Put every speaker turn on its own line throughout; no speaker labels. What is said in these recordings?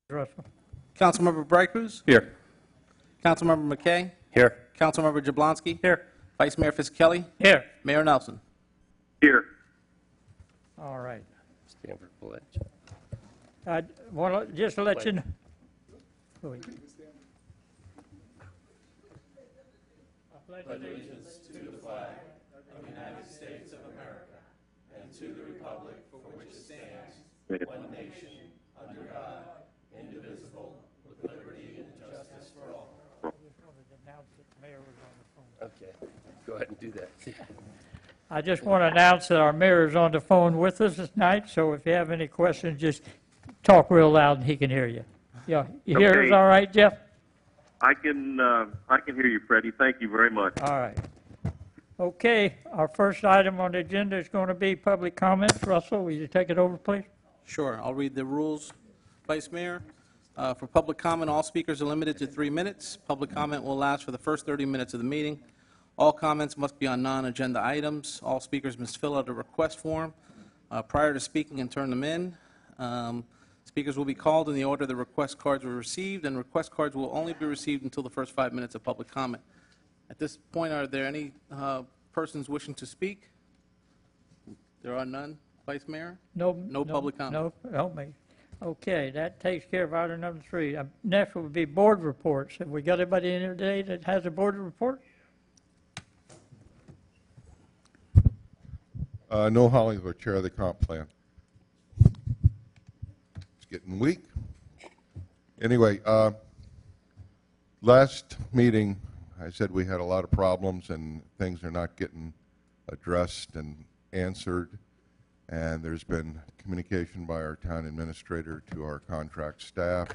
Russell.
Councilmember Bright Cruz?
Here.
Councilmember McKay?
Here.
Councilmember Jablonski?
Here.
Vice Mayor Fisickelli?
Here.
Mayor Nelson?
Here.
All right.
Stand for the pledge.
I want to just let you know. Go ahead. I pledge allegiance
Okay. Go ahead and do that.
I just want to announce that our mayor is on the phone with us tonight, so if you have any questions, just talk real loud and he can hear you. Yeah, you hear us
Okay.
all right, Jeff?
I can hear you, Freddie. Thank you very much.
All right. Okay, our first item on the agenda is going to be public comments. Russell, will you take it over, please?
Sure. I'll read the rules, Vice Mayor. For public comment, all speakers are limited to 3 minutes. Public comment will last for the first 30 minutes of the meeting. All comments must be on non-agenda items. All speakers must fill out a request form prior to speaking and turn them in. Speakers will be called in the order the request cards were received, and request cards will only be received until the first 5 minutes of public comment. At this point, are there any persons wishing to speak? There are none, Vice Mayor? No public comment.
No, help me. Okay, that takes care of item number 3. Next would be board reports. Have we got anybody in here today that has a board report?
Noel Hollingsworth, Chair of the Comp Plan. It's getting weak. Anyway, last meeting, I said we had a lot of problems and things are not getting addressed and answered. And there's been communication by our town administrator to our contract staff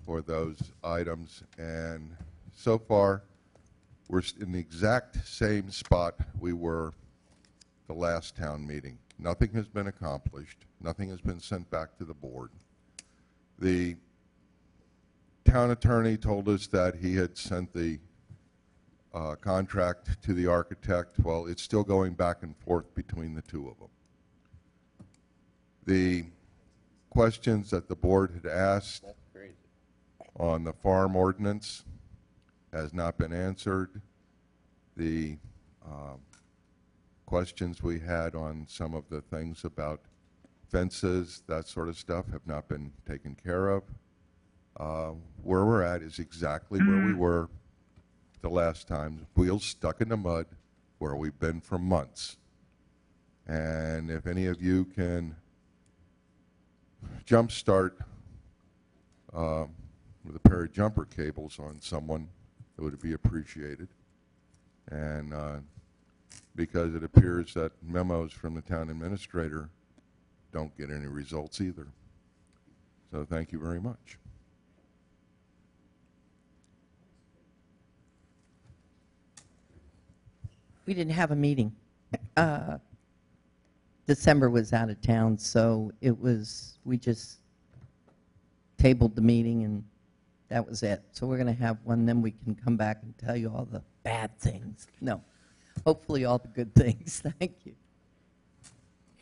for those items. And so far, we're in the exact same spot we were the last town meeting. Nothing has been accomplished. Nothing has been sent back to the board. The town attorney told us that he had sent the contract to the architect. Well, it's still going back and forth between the two of them. The questions that the board had asked on the farm ordinance has not been answered. The questions we had on some of the things about fences, that sort of stuff, have not been taken care of. Where we're at is exactly where we were the last time, wheels stuck in the mud, where we've been for months. And if any of you can jumpstart with a pair of jumper cables on someone, it would be appreciated. And because it appears that memos from the town administrator don't get any results either. So thank you very much.
We didn't have a meeting. December was out of town, so we just tabled the meeting and that was it. So we're going to have one, then we can come back and tell you all the bad things. No, hopefully all the good things. Thank you.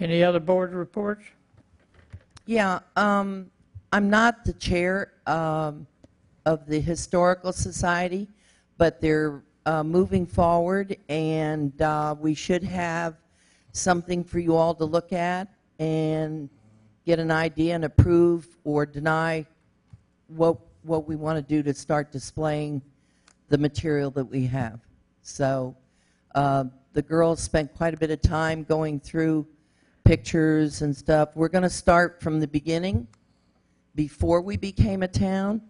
Any other board reports?
Yeah, I'm not the chair of the Historical Society, but they're moving forward, and we should have something for you all to look at and get an idea and approve or deny what we want to do to start displaying the material that we have. So the girls spent quite a bit of time going through pictures and stuff. We're going to start from the beginning, before we became a town,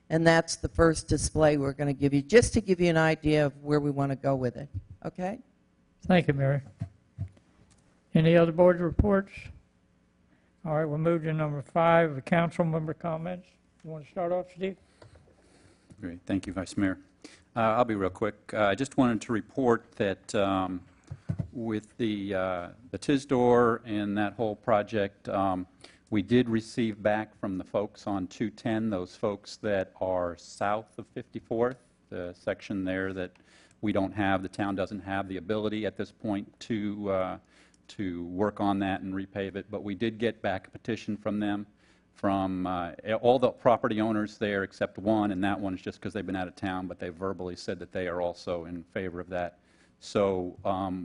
and that's the first display we're going to give you, just to give you an idea of where we want to go with it. Okay?
Thank you, Mary. Any other board reports? All right, we'll move to number 5, the council member comments. You want to start off, Steve?
Great. Thank you, Vice Mayor. I'll be real quick. I just wanted to report that with the TISDOR and that whole project, we did receive back from the folks on 210, those folks that are south of 54th, the section there that we don't have, the town doesn't have the ability at this point to work on that and repave it, but we did get back a petition from them. from all the property owners there except one, and that one is just because they've been out of town, but they verbally said that they are also in favor of that. So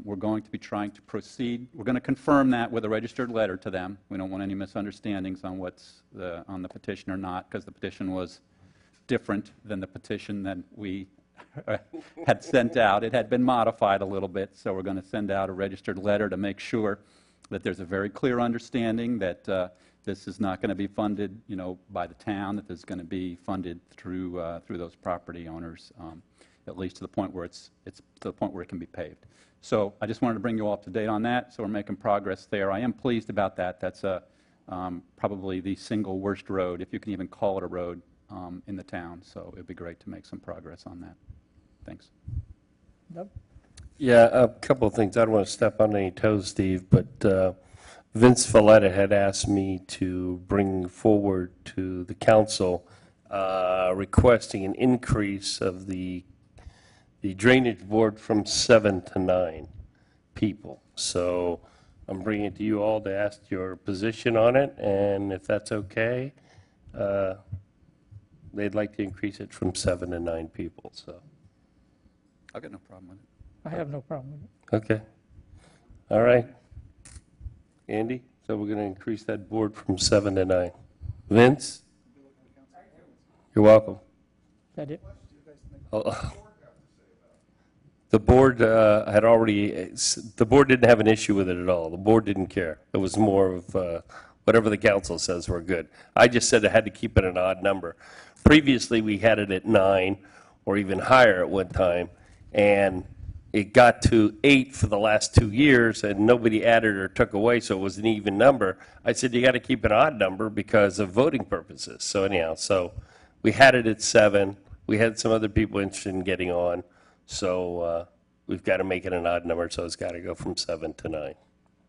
we're going to be trying to proceed. We're going to confirm that with a registered letter to them. We don't want any misunderstandings on what's on the petition or not, because the petition was different than the petition that we had sent out. It had been modified a little bit, so we're going to send out a registered letter to make sure that there's a very clear understanding that this is not going to be funded, by the town, that this is going to be funded through those property owners, at least to the point where it's to the point where it can be paved. So I just wanted to bring you all up to date on that. So we're making progress there. I am pleased about that. That's probably the single worst road, if you can even call it a road, in the town. So it'd be great to make some progress on that. Thanks.
Nope.
Yeah, a couple of things. I don't want to step on any toes, Steve, but Vince Valletta had asked me to bring forward to the council requesting an increase of the drainage board from 7 to 9 people. So I'm bringing it to you all to ask your position on it, and if that's okay, they'd like to increase it from 7 to 9 people, so.
I've got no problem with it.
I have no problem with it.
Okay. All right. Andy, so we're going to increase that board from 7 to 9. Vince? You're welcome.
Is that it?
The board had already, the board didn't have an issue with it at all. The board didn't care. It was more of whatever the council says we're good. I just said I had to keep it an odd number. Previously, we had it at 9 or even higher at one time, and it got to 8 for the last 2 years, and nobody added or took away, so it was an even number. I said, you got to keep an odd number because of voting purposes. So anyhow, so we had it at 7. We had some other people interested in getting on, so we've got to make it an odd number, so it's got to go from 7 to 9.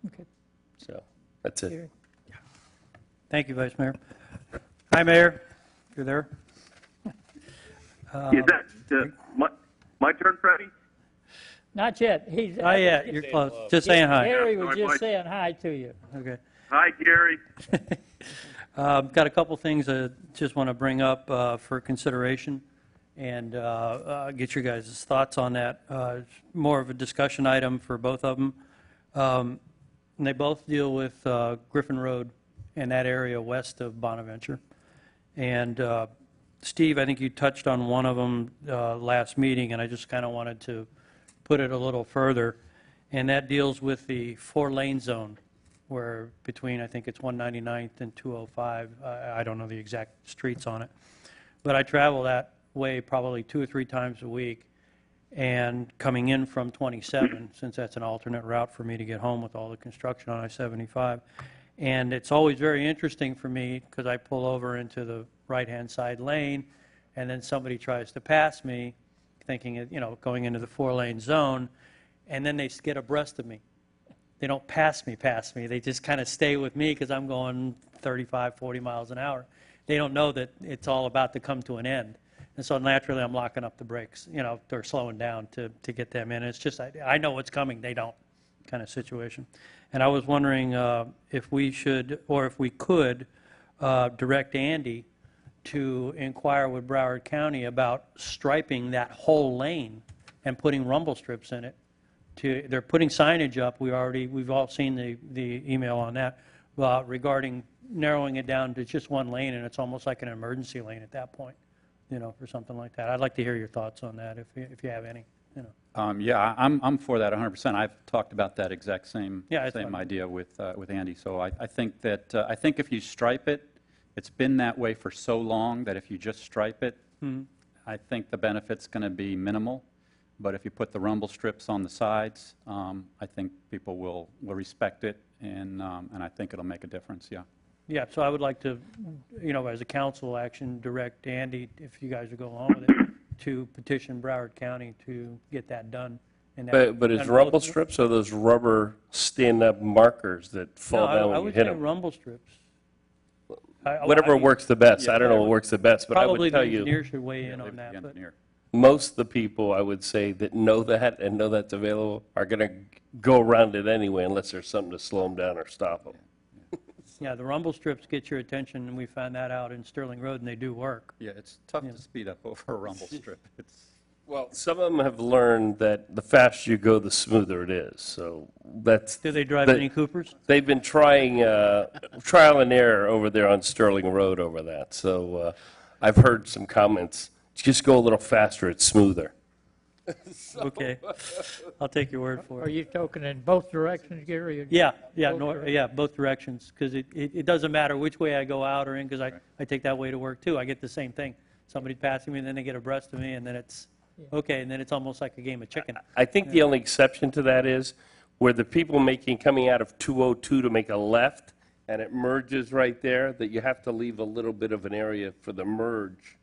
Okay.
So that's it.
Gary.
Thank you, Vice Mayor. Hi, Mayor, if you're there.
Is that my turn, Freddie?
Not yet. He's.
Not yet, you're close. Just saying hi.
Gary was
Sorry,
just
Mike.
saying hi to you.
Okay.
Hi, Gary.
Got a couple things I just want to bring up for consideration and get your guys' thoughts on that. It's more of a discussion item for both of them. And they both deal with Griffin Road and that area west of Bonaventure. And Steve, I think you touched on one of them last meeting, and I just kind of wanted to put it a little further. And that deals with the 4-lane zone, where between, I think it's 199th and 205, I don't know the exact streets on it. But I travel that way probably 2 or 3 times a week. And coming in from 27, since that's an alternate route for me to get home with all the construction on I-75. And it's always very interesting for me because I pull over into the right-hand side lane, and then somebody tries to pass me, thinking, going into the 4-lane zone, and then they get abreast of me. They don't pass me. They just kind of stay with me because I'm going 35, 40 miles an hour. They don't know that it's all about to come to an end. And so naturally, I'm locking up the brakes, they're slowing down to get them in. It's just, I know what's coming, they don't, kind of situation. And I was wondering if we should, or if we could, direct Andy to inquire with Broward County about striping that whole lane and putting rumble strips in it. They're putting signage up. We've all seen the email on that regarding narrowing it down to just one lane, and it's almost like an emergency lane at that point, for something like that. I'd like to hear your thoughts on that if you have any.
Yeah, I'm for that 100%. I've talked about that exact same
Yeah, it's fine.
idea with Andy. So I think that if you stripe it, it's been that way for so long that if you just stripe it, I think the benefit's going to be minimal. But if you put the rumble strips on the sides, I think people will respect it, and I think it'll make a difference. Yeah.
Yeah, so I would like to, as a council action, direct Andy, if you guys would go along with it, to petition Broward County to get that done. And that-
But is
and
rumble
both-
strips or those rubber stand-up markers that fall
No,
down
I
when you
would
hit
say
them?
rumble strips.
Whatever works the best. I don't know what works the best, but I
Probably
would
the
tell you,
engineer should weigh in
Leave
on
it to
that.
the
But
engineer.
most of the people, I would say, that know that and know that's available are going to go around it anyway unless there's something to slow them down or stop them.
Yeah, the rumble strips get your attention, and we found that out in Sterling Road, and they do work.
Yeah, it's tough to speed up over a rumble strip. It's,
Well, some of them have learned that the faster you go, the smoother it is, so that's,
Do they drive
They-
any Coopers?
they've been trying, trial and error over there on Sterling Road over that, so I've heard some comments, just go a little faster, it's smoother.
Okay, I'll take your word for
Are
it.
you talking in both directions, Gary? or-
Yeah, yeah,
Both directions?
yeah, both directions, because it doesn't matter which way I go out or in, because I take that way to work too. I get the same thing. Somebody passing me, and then they get abreast of me, and then it's, okay, and then it's almost like a game of chicken.
I think the only exception to that is where the people coming out of 202 to make a left, and it merges right there, that you have to leave a little bit of an area for the merge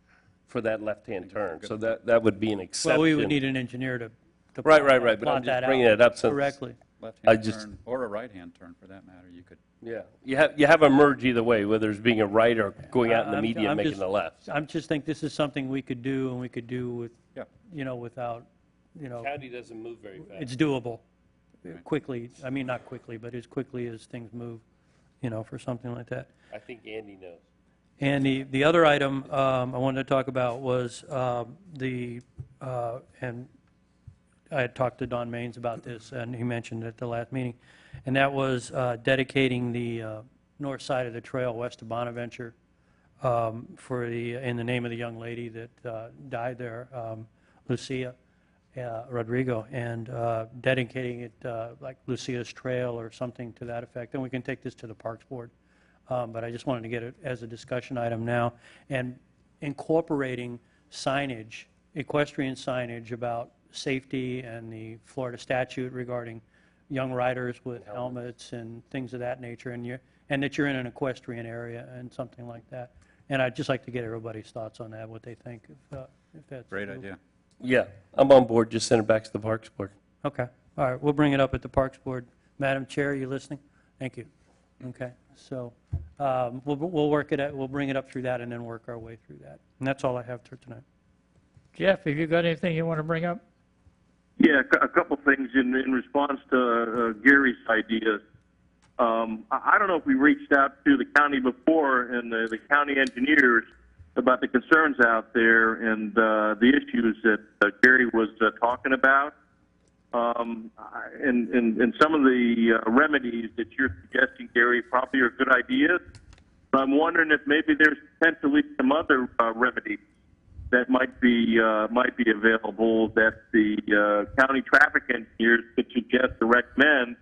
for that left-hand turn. So that would be an exception.
Well, we would need an engineer to
Right, but I'm
plot
just
that
bringing
out
it up since.
correctly.
I
left-hand
just-
turn, or a right-hand turn for that matter, you could.
Yeah, you have a merge either way, whether it's being a right or going out in the
I'm-
median
I'm
making
just-
the left.
I just think this is something we could do, and we could do with,
Yeah.
without,
County doesn't move very fast.
it's doable quickly. I mean, not quickly, but as quickly as things move, for something like that.
I think Andy knows.
And the other item I wanted to talk about was and I had talked to Don Maines about this, and he mentioned it at the last meeting, and that was dedicating the north side of the trail west of Bonaventure in the name of the young lady that died there, Lucia Rodrigo, and dedicating it like Lucia's Trail or something to that effect. And we can take this to the Parks Board. But I just wanted to get it as a discussion item now, and incorporating signage, equestrian signage about safety and the Florida statute regarding young riders with helmets and things of that nature, and that you're in an equestrian area and something like that. And I'd just like to get everybody's thoughts on that, what they think, if that's.
Great
doable.
idea.
Yeah, I'm on board, just send it back to the Parks Board.
Okay, all right, we'll bring it up at the Parks Board. Madam Chair, are you listening? Thank you. Okay, so we'll work it out, we'll bring it up through that and then work our way through that. And that's all I have for tonight.
Jeff, have you got anything you want to bring up?
Yeah, a couple things in response to Gary's ideas. I don't know if we reached out to the county before and the county engineers about the concerns out there and the issues that Gary was talking about. And some of the remedies that you're suggesting, Gary, probably are good ideas. But I'm wondering if maybe there's potentially some other remedies that might be available that the county traffic engineers could suggest or recommend,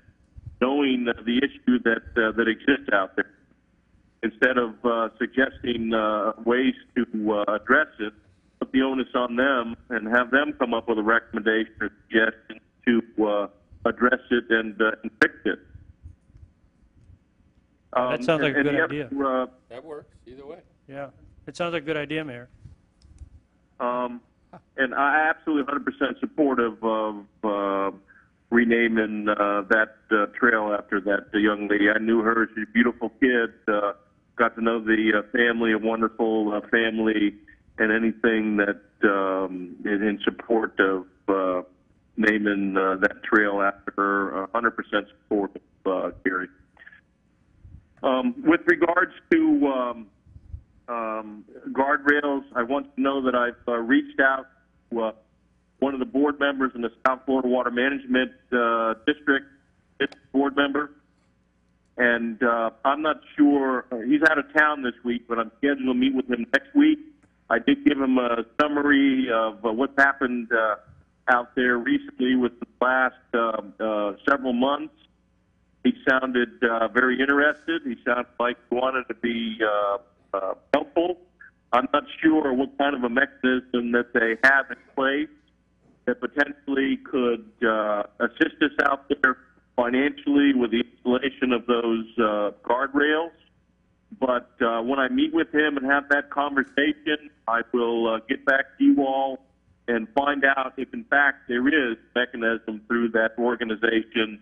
knowing the issue that exists out there. Instead of suggesting ways to address it, put the onus on them and have them come up with a recommendation or suggestion to address it and fix it.
That sounds like a
and
good
the
idea.
other,
That works, either way.
Yeah, it sounds like a good idea, Mayor.
and I absolutely 100% supportive of renaming that trail after that young lady. I knew her; she's a beautiful kid. Got to know the family, a wonderful family, and anything that in support of naming that trail after her, 100% support of Gary. With regards to guardrails, I want to know that I've reached out to one of the board members in the South Florida Water Management District, board member, and I'm not sure, he's out of town this week, but I'm scheduled to meet with him next week. I did give him a summary of what's happened out there recently with the last several months. He sounded very interested. He sounded like he wanted to be helpful. I'm not sure what kind of a mechanism that they have in place that potentially could assist us out there financially with the installation of those guardrails. But when I meet with him and have that conversation, I will get back to you all and find out if, in fact, there is a mechanism through that organization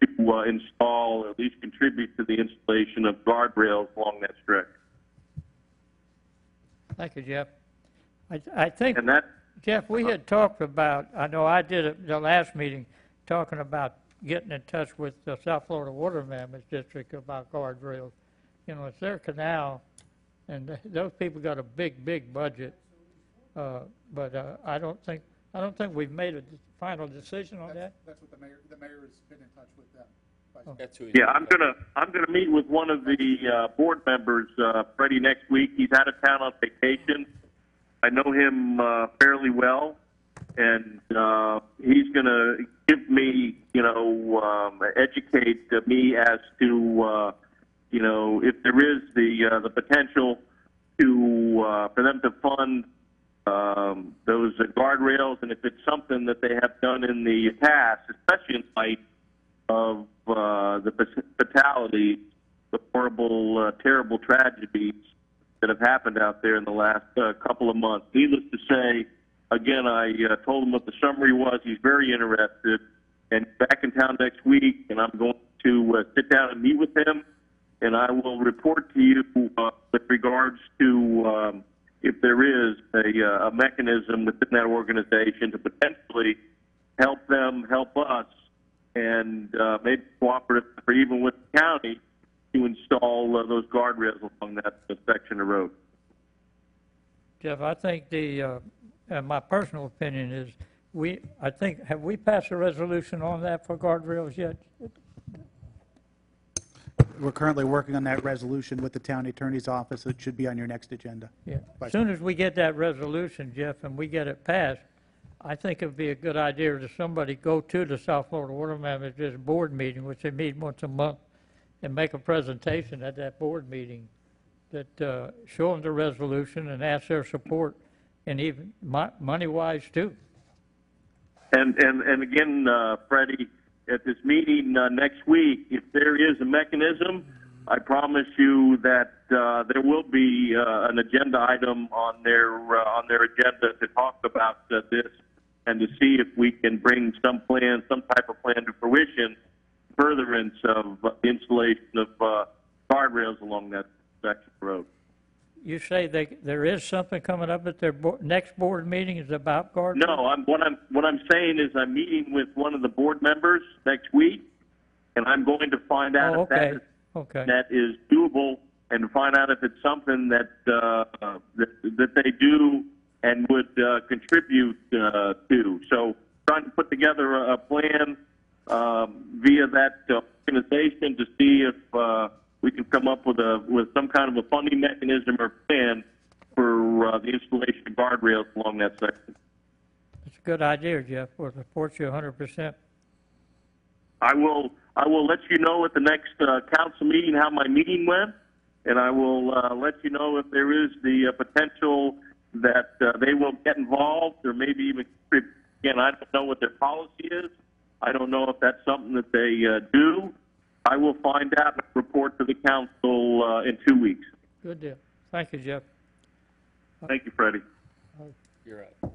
to install, or at least contribute to the installation of guardrails along that stretch.
Thank you, Jeff. I think,
And that,
Jeff, we had talked about, I know I did at the last meeting, talking about getting in touch with the South Florida Water Management District about guardrails. you know, it's their canal, and those people got a big, big budget. But I don't think we've made a final decision on that.
That's what the mayor has been in touch with them.
That's who
Yeah, I'm gonna meet with one of the board members, Freddie, next week. He's out of town on vacation. I know him fairly well, and he's gonna give me, educate me as to, if there is the potential to for them to fund those guardrails, and if it's something that they have done in the past, especially in light of the fatality, the horrible, terrible tragedies that have happened out there in the last couple of months. Needless to say, again, I told him what the summary was. He's very interested, and back in town next week, and I'm going to sit down and meet with him, and I will report to you with regards to if there is a mechanism within that organization to potentially help them help us, and maybe cooperative or even with the county to install those guardrails along that section of road.
Jeff, I think my personal opinion is have we passed a resolution on that for guardrails yet?
We're currently working on that resolution with the town attorney's office. It should be on your next agenda.
Yeah. As soon as we get that resolution, Jeff, and we get it passed, I think it would be a good idea to somebody go to the South Florida Water Managers Board meeting, which they meet once a month, and make a presentation at that board meeting that show them the resolution and ask their support, and even money-wise too.
And again, Freddie, at this meeting next week, if there is a mechanism, I promise you that there will be an agenda item on their agenda to talk about this and to see if we can bring some type of plan to fruition, furtherance of the installation of guardrails along that section of road.
You say there is something coming up at their next board meeting is about guardrails?
No, what I'm saying is I'm meeting with one of the board members next week, and I'm going to find out if that is doable, and find out if it's something that that they do and would contribute to. So trying to put together a plan via that organization to see if we can come up with some kind of a funding mechanism or plan for the installation of guardrails along that section.
It's a good idea, Jeff. We'll support you 100%.
I will let you know at the next council meeting how my meeting went, and I will let you know if there is the potential that they will get involved, or maybe even, again, I don't know what their policy is. I don't know if that's something that they do. I will find out and report to the council in 2 weeks.
Good deal. Thank you, Jeff.
Thank you, Freddie.
You're right.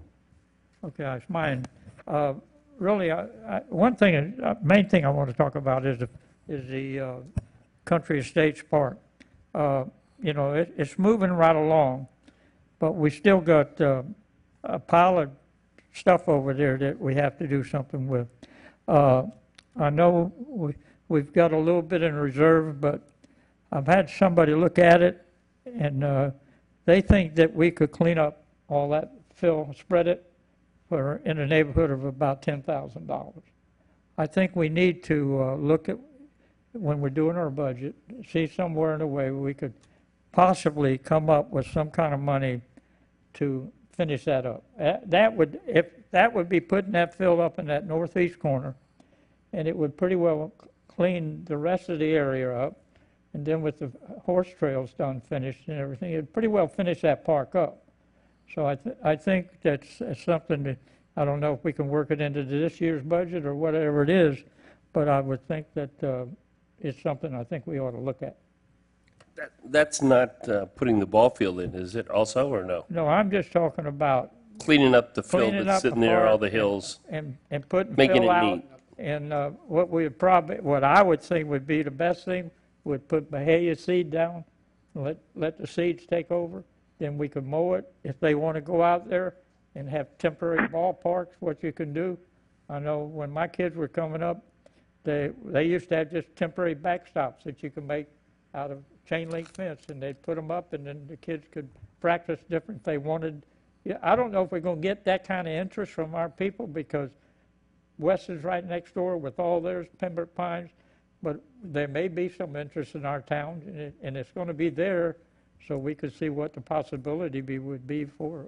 Okay, it's mine. Really, one thing, main thing I want to talk about is the Country Estates Park. It's moving right along, but we still got a pile of stuff over there that we have to do something with. I know we've got a little bit in reserve, but I've had somebody look at it, and they think that we could clean up all that fill, spread it for in the neighborhood of about $10,000. I think we need to look at, when we're doing our budget, see somewhere in a way we could possibly come up with some kind of money to finish that up. That would be putting that fill up in that northeast corner, and it would pretty well clean the rest of the area up. And then with the horse trails done, finished and everything, it'd pretty well finish that park up. So I think that's something that, I don't know if we can work it into this year's budget or whatever it is, but I would think that it's something I think we ought to look at.
That's not putting the ball field in, is it also, or no?
No, I'm just talking about
Cleaning up the field
cleaning
that's
up the
sitting there, all
park
the hills.
and putting
Making
fill
it
out.
neat.
And what I would think would be the best thing would put Mahalia seed down, let the seeds take over. Then we could mow it. If they want to go out there and have temporary ballparks, what you can do. I know when my kids were coming up, they used to have just temporary backstops that you can make out of chain link fence, and they'd put them up, and then the kids could practice different if they wanted. Yeah, I don't know if we're going to get that kind of interest from our people, because West is right next door with all theirs, Pembroke Pines, but there may be some interest in our town, and it's going to be there, so we could see what the possibility would be for.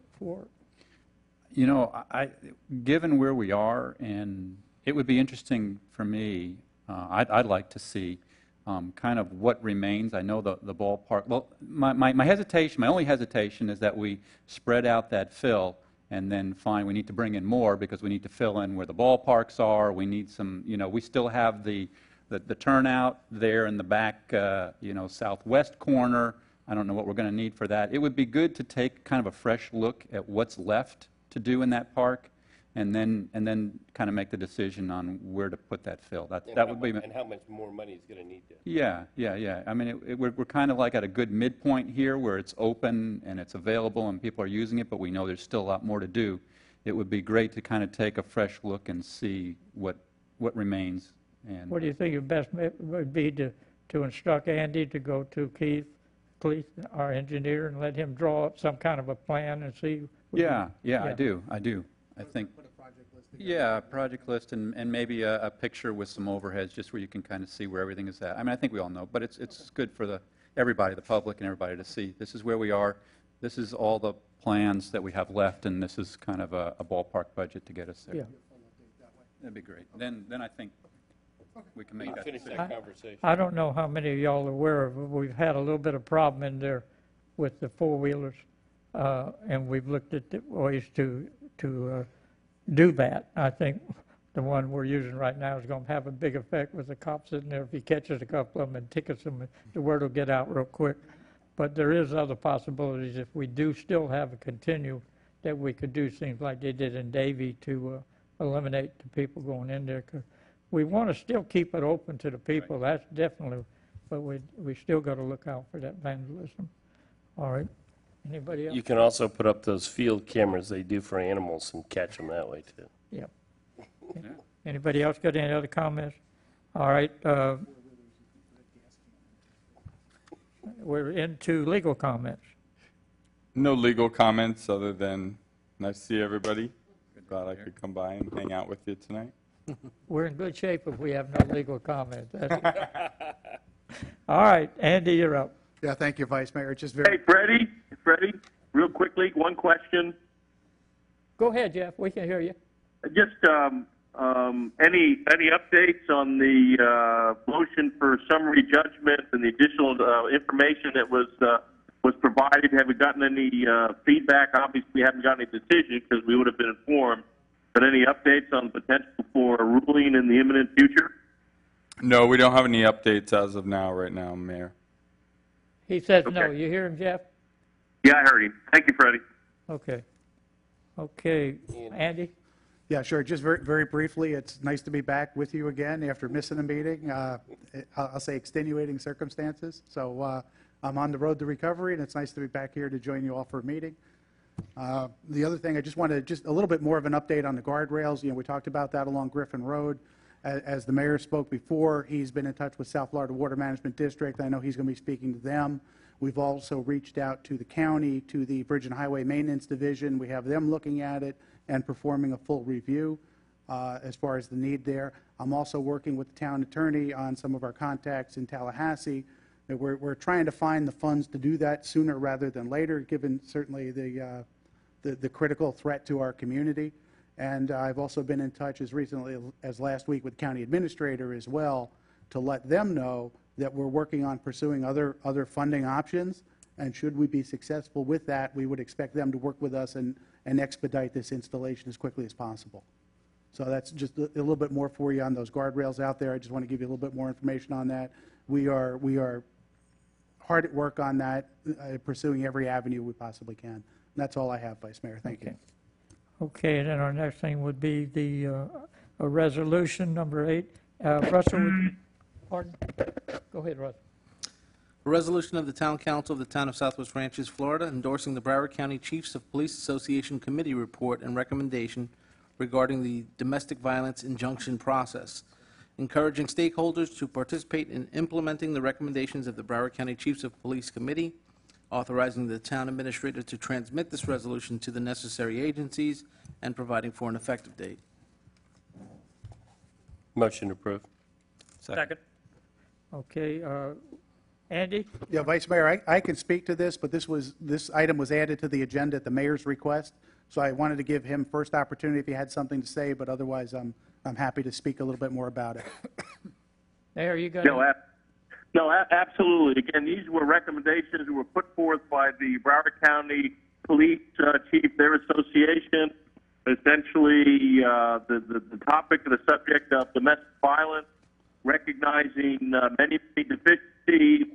You know, given where we are, and it would be interesting for me, I'd like to see kind of what remains. I know the ballpark, well, my hesitation, my only hesitation is that we spread out that fill and then find we need to bring in more because we need to fill in where the ballparks are. We need some, you know, we still have the turnout there in the back, you know, southwest corner. I don't know what we're going to need for that. It would be good to take kind of a fresh look at what's left to do in that park, and then kind of make the decision on where to put that fill. That would be.
And how much more money is going to need to.
Yeah. I mean, we're kind of like at a good midpoint here where it's open and it's available and people are using it, but we know there's still a lot more to do. It would be great to kind of take a fresh look and see what remains. And
What do you think the best would be to instruct Andy to go to Keith, our engineer, and let him draw up some kind of a plan and see?
Yeah, I do. I think. Yeah, a project list and maybe a picture with some overheads, just where you can kind of see where everything is at. I mean, I think we all know, but it's good for everybody, the public and everybody to see. This is where we are. This is all the plans that we have left, and this is kind of a ballpark budget to get us there.
Yeah.
That'd be great. Then I think we can make that
Finish
decision.
that conversation.
I don't know how many of y'all are aware of, but we've had a little bit of problem in there with the four-wheelers, and we've looked at the ways to do that. I think the one we're using right now is going to have a big effect with the cops in there. If he catches a couple of them and tickets them, the word will get out real quick. But there is other possibilities if we do still have a continue that we could do things like they did in Davie to eliminate the people going in there. 'Cause we want to still keep it open to the people, that's definitely, but we still got to look out for that vandalism. All right, anybody else?
You can also put up those field cameras they do for animals and catch them that way, too.
Yep. Anybody else got any other comments? All right, we're into legal comments.
No legal comments other than nice to see everybody. Glad I could come by and hang out with you tonight.
We're in good shape if we have no legal comments. All right, Andy, you're up.
Yeah, thank you, Vice Mayor. Just
Hey,
very,
Freddie, real quickly, one question.
Go ahead, Jeff, we can hear you.
Just any updates on the motion for summary judgment and the additional information that was provided? Have we gotten any feedback? Obviously, we haven't gotten any decision because we would have been informed. But any updates on the potential for a ruling in the imminent future?
No, we don't have any updates as of now, right now, Mayor.
He says no.
Okay.
You hear him, Jeff?
Yeah, I heard him. Thank you, Freddie.
Okay. Okay, Andy?
yeah, sure. Just very, very briefly, it's nice to be back with you again after missing a meeting. I'll say extenuating circumstances. So I'm on the road to recovery, and it's nice to be back here to join you all for a meeting. The other thing, I just wanted just a little bit more of an update on the guardrails. You know, we talked about that along Griffin Road. As the mayor spoke before, he's been in touch with South Florida Water Management District. I know he's going to be speaking to them. We've also reached out to the county, to the Bridge and Highway Maintenance Division. We have them looking at it and performing a full review as far as the need there. I'm also working with the town attorney on some of our contacts in Tallahassee. We're trying to find the funds to do that sooner rather than later, given certainly the critical threat to our community. And I've also been in touch as recently as last week with the county administrator as well to let them know that we're working on pursuing other funding options. And should we be successful with that, we would expect them to work with us and expedite this installation as quickly as possible. So that's just a little bit more for you on those guardrails out there. I just want to give you a little bit more information on that. We are hard at work on that, pursuing every avenue we possibly can. And that's all I have, Vice Mayor. Thank you.
Okay, and then our next thing would be the a resolution number 8. Russell, pardon? Go ahead, Russell.
A resolution of the Town Council of the Town of Southwest Ranches, Florida, endorsing the Broward County Chiefs of Police Association Committee report and recommendation regarding the domestic violence injunction process. encouraging stakeholders to participate in implementing the recommendations of the Broward County Chiefs of Police Committee, authorizing the town administrator to transmit this resolution to the necessary agencies, and providing for an effective date.
Motion approved.
Second. Okay, Andy?
Yeah, Vice Mayor, I can speak to this, but this item was added to the agenda at the mayor's request, so I wanted to give him first opportunity if he had something to say, but otherwise, I'm happy to speak a little bit more about it.
Mayor, you got
No,
it?
absolutely. Again, these were recommendations that were put forth by the Broward County Police Chief, their association. Essentially, the topic of the subject of domestic violence, recognizing many deficiencies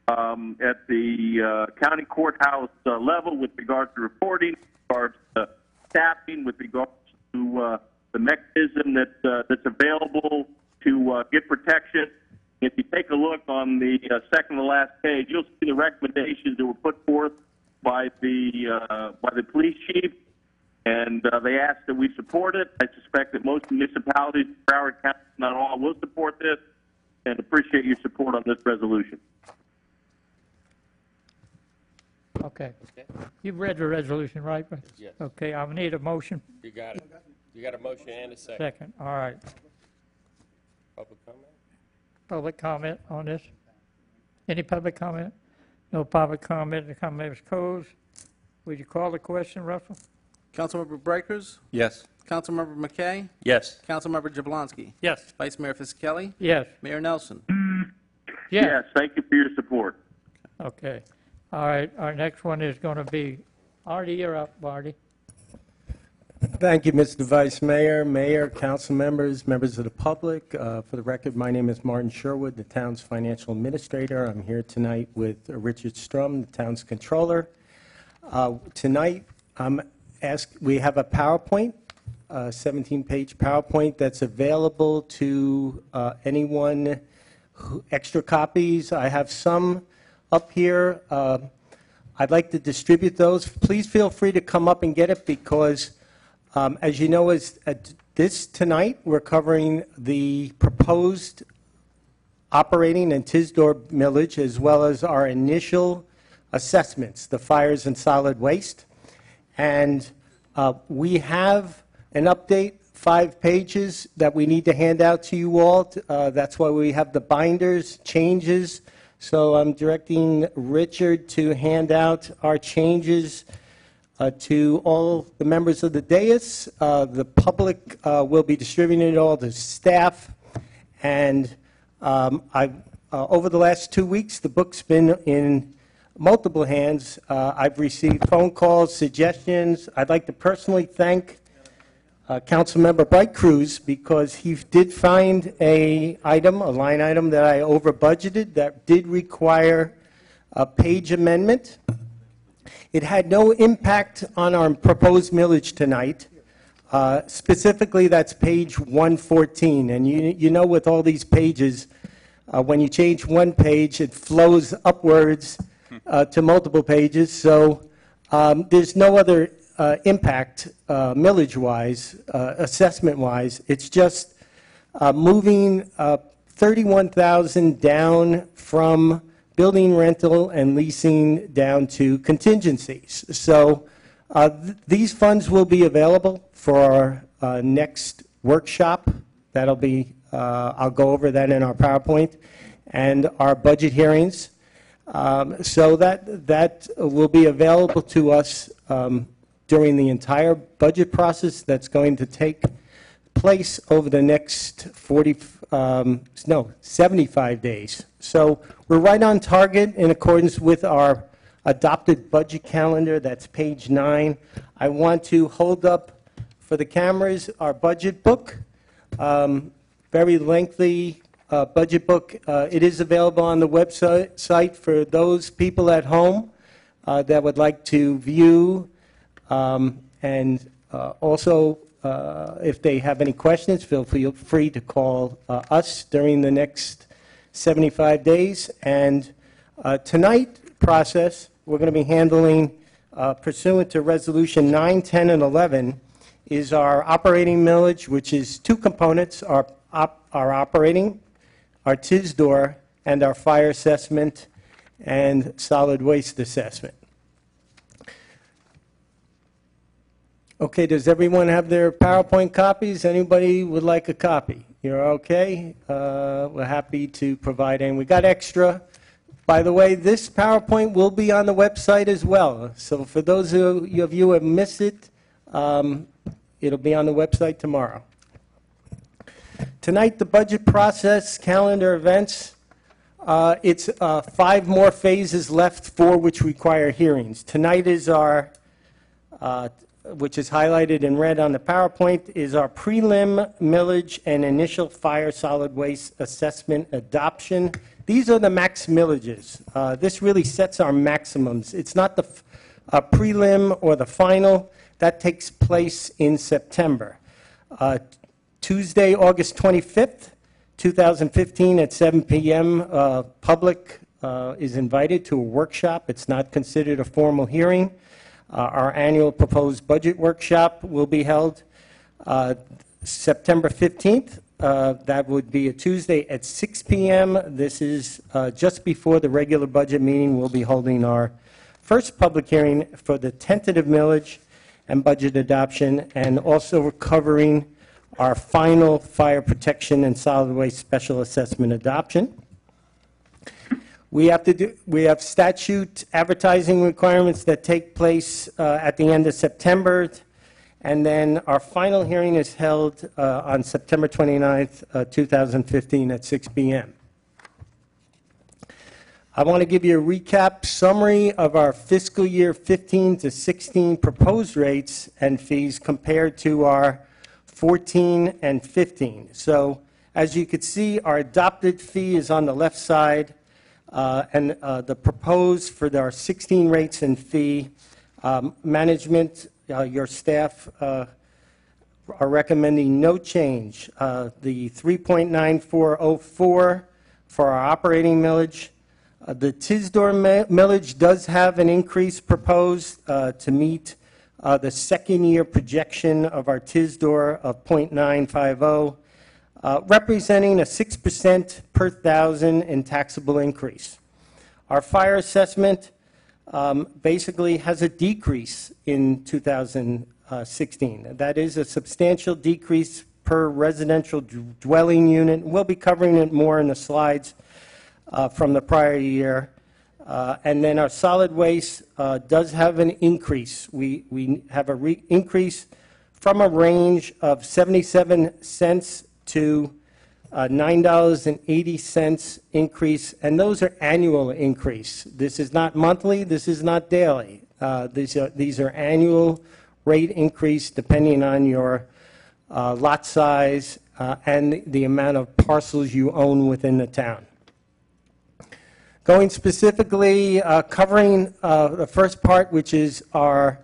at the county courthouse level with regard to reporting, with regards to staffing, with regards to the mechanism that's available to get protection. If you take a look on the second to last page, you'll see the recommendations that were put forth by the police chief, and they asked that we support it. I suspect that most municipalities, Broward County, not all, will support this, and appreciate your support on this resolution.
Okay. You've read the resolution, right?
Yes.
Okay, I need a motion.
You got it. You got a motion and a second.
Second, all right.
Public comment?
Public comment on this? Any public comment? No public comment, the comment is closed. Would you call the question, Russell?
Councilmember Brighters?
Yes.
Councilmember McKay?
Yes.
Councilmember Jablonski?
Yes.
Vice Mayor Fisickelli?
Yes.
Mayor Nelson?
Yes.
Thank you for your support.
Okay. All right, our next one is going to be, Artie, you're up, Artie.
Thank you, Mr. Vice Mayor, Mayor, council members, members of the public. For the record, my name is Martin Sherwood, the town's financial administrator. I'm here tonight with Richard Strum, the town's controller. Tonight, we have a PowerPoint, a 17-page PowerPoint that's available to anyone, extra copies. I have some up here. I'd like to distribute those. Please feel free to come up and get it because as you know, tonight we're covering the proposed operating and Tisdorf millage as well as our initial assessments, the fires and solid waste. And we have an update, 5 pages, that we need to hand out to you all. That's why we have the binders, changes. So I'm directing Richard to hand out our changes to all the members of the dais. The public will be distributing it all to staff. And over the last 2 weeks, the book's been in multiple hands. I've received phone calls, suggestions. I'd like to personally thank Councilmember Bright Cruz because he did find a line item that I over budgeted that did require a page amendment. It had no impact on our proposed millage tonight. Specifically, that's page 114. And you know with all these pages, when you change one page, it flows upwards to multiple pages. So there's no other impact millage-wise, assessment-wise. It's just moving 31,000 down from building rental and leasing down to contingencies. So these funds will be available for our next workshop. That'll be, I'll go over that in our PowerPoint, and our budget hearings. So that will be available to us during the entire budget process that's going to take place over the next 75 days. So we're right on target in accordance with our adopted budget calendar. That's page 9. I want to hold up for the cameras our budget book. Very lengthy budget book. It is available on the website for those people at home that would like to view. And also, if they have any questions, feel free to call us during the next 75 days. And tonight process, we're going to be handling, pursuant to Resolution 9, 10, and 11, is our operating millage, which is 2 components, our our operating, our TISDOR, and our fire assessment and solid waste assessment. Okay, does everyone have their PowerPoint copies? Anybody would like a copy? You're okay? We're happy to provide, and we got extra. By the way, this PowerPoint will be on the website as well. So for those of you who have missed it, it'll be on the website tomorrow. Tonight, the budget process, calendar events. It's 5 more phases left, 4 which require hearings. Tonight is our, which is highlighted in red on the PowerPoint, is our prelim millage and initial fire solid waste assessment adoption. These are the max millages. This really sets our maximums. It's not the prelim or the final. That takes place in September. Tuesday, August 25th, 2015 at 7 p.m. Public is invited to a workshop. It's not considered a formal hearing. Our annual proposed budget workshop will be held September 15th. That would be a Tuesday at 6 p.m. This is just before the regular budget meeting. We'll be holding our first public hearing for the tentative millage and budget adoption, and also covering our final fire protection and solid waste special assessment adoption. We have statute advertising requirements that take place at the end of September, and then our final hearing is held on September 29th, 2015 at 6 p.m. I want to give you a recap summary of our fiscal year 15 to 16 proposed rates and fees compared to our 14 and 15. So as you can see, our adopted fee is on the left side, and the proposed for our 16 rates and fee. Management, your staff are recommending no change. The 3.9404 for our operating millage. The TISDOR millage does have an increase proposed to meet the second year projection of our TISDOR of 0.950, representing a 6% per thousand in taxable increase. Our fire assessment basically has a decrease in 2016. That is a substantial decrease per residential dwelling unit. We'll be covering it more in the slides from the prior year. And then our solid waste does have an increase. We have an increase from a range of 77 cents to $9.80 increase, and those are annual increase. This is not monthly, this is not daily. These are annual rate increase depending on your lot size and the amount of parcels you own within the town. Going specifically, covering the first part, which is our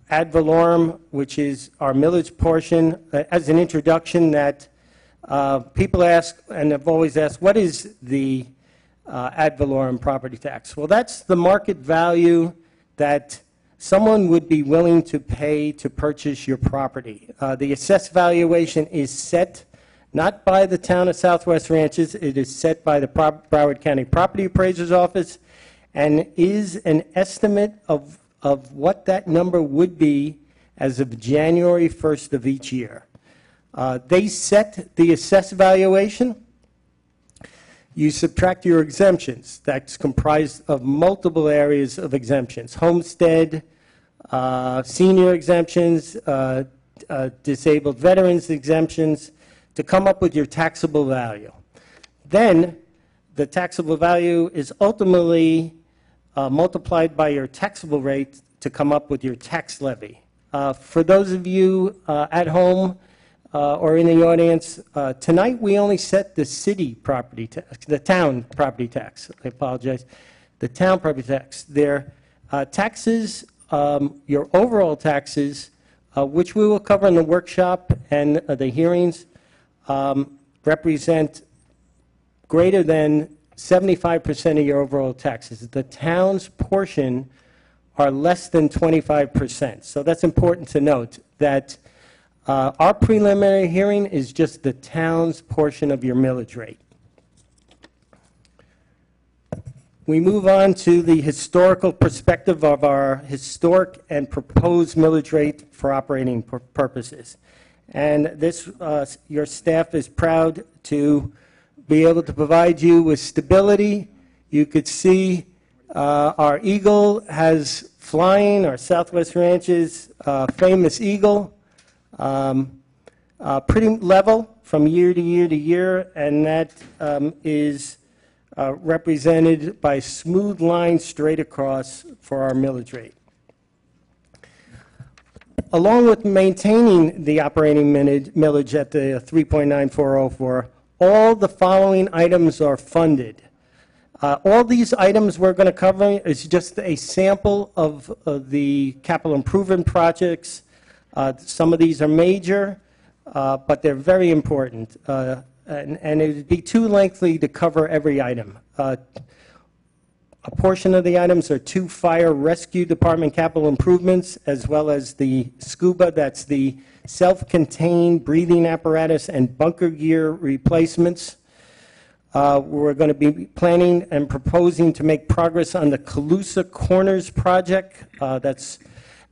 ad valorem, which is our millage portion, as an introduction that people ask, and have always asked, what is the ad valorem property tax? Well, that's the market value that someone would be willing to pay to purchase your property. The assessed valuation is set not by the town of Southwest Ranches. It is set by the Broward County Property Appraiser's Office and is an estimate of what that number would be as of January 1st of each year. They set the assessed valuation. You subtract your exemptions. That's comprised of multiple areas of exemptions: homestead, senior exemptions, disabled veterans exemptions, to come up with your taxable value. Then the taxable value is ultimately multiplied by your taxable rate to come up with your tax levy. For those of you at home or in the audience, tonight we only set the city property tax, the town property tax. I apologize. The town property tax. Their taxes, your overall taxes, which we will cover in the workshop and the hearings, represent greater than 75% of your overall taxes. The town's portion are less than 25%. So that's important to note that Our preliminary hearing is just the town's portion of your millage rate. We move on to the historical perspective of our historic and proposed millage rate for operating purposes. And this, your staff is proud to be able to provide you with stability. You could see our eagle has flying, our Southwest Ranch's famous eagle, pretty level from year to year to year, and that is represented by smooth lines straight across for our millage rate. Along with maintaining the operating millage at the 3.9404, all the following items are funded. All these items we're going to cover is just a sample of the capital improvement projects. Some of these are major, but they're very important. And it would be too lengthy to cover every item. A portion of the items are 2 fire rescue department capital improvements, as well as the SCUBA, that's the self-contained breathing apparatus and bunker gear replacements. We're going to be planning and proposing to make progress on the Calusa Corners project, that's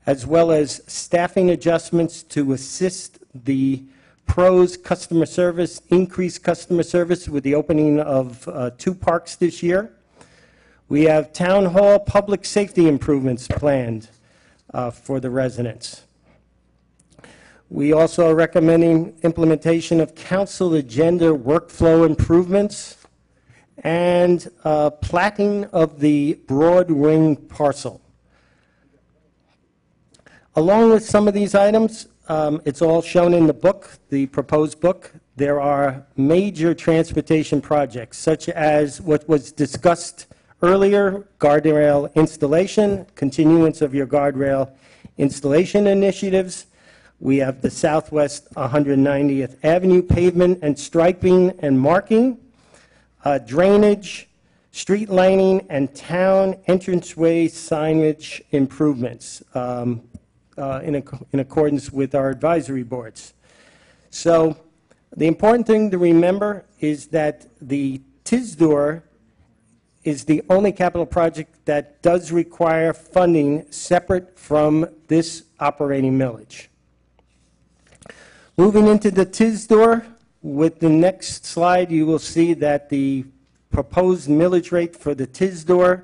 as well as staffing adjustments to assist the pros customer service, increased customer service with the opening of 2 parks this year. We have town hall public safety improvements planned for the residents. We also are recommending implementation of council agenda workflow improvements and platting of the Broad Ring parcel. Along with some of these items, it's all shown in the book, the proposed book. There are major transportation projects, such as what was discussed earlier, guardrail installation, continuance of your guardrail installation initiatives. We have the Southwest 190th Avenue pavement and striping and marking, drainage, street lighting, and town entranceway signage improvements. In accordance with our advisory boards. So the important thing to remember is that the TISDOR is the only capital project that does require funding separate from this operating millage. Moving into the TISDOR, with the next slide, you will see that the proposed millage rate for the TISDOR,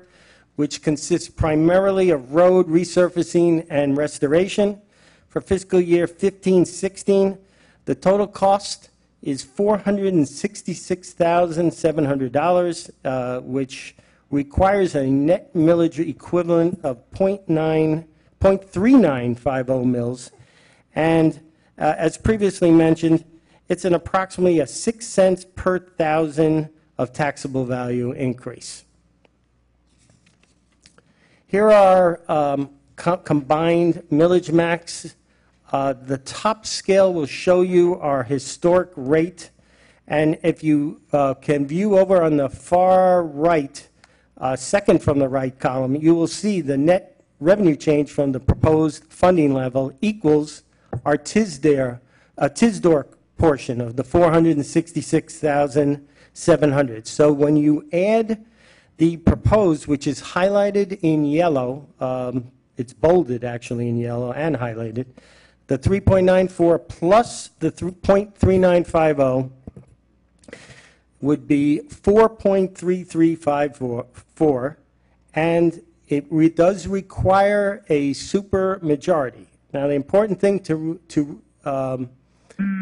which consists primarily of road resurfacing and restoration. For fiscal year 15-16, the total cost is $466,700, which requires a net millage equivalent of 0.3950 mils. And as previously mentioned, it's an approximately a 6 cents per thousand of taxable value increase. Here are combined millage max. The top scale will show you our historic rate. And if you can view over on the far right, second from the right column, you will see the net revenue change from the proposed funding level equals our TISDOR portion of the $466,700. So when you add the proposed, which is highlighted in yellow, it's bolded actually in yellow and highlighted, the 3.94 plus the 0.3950 would be 4.3354, and it does require a super majority. Now, the important thing to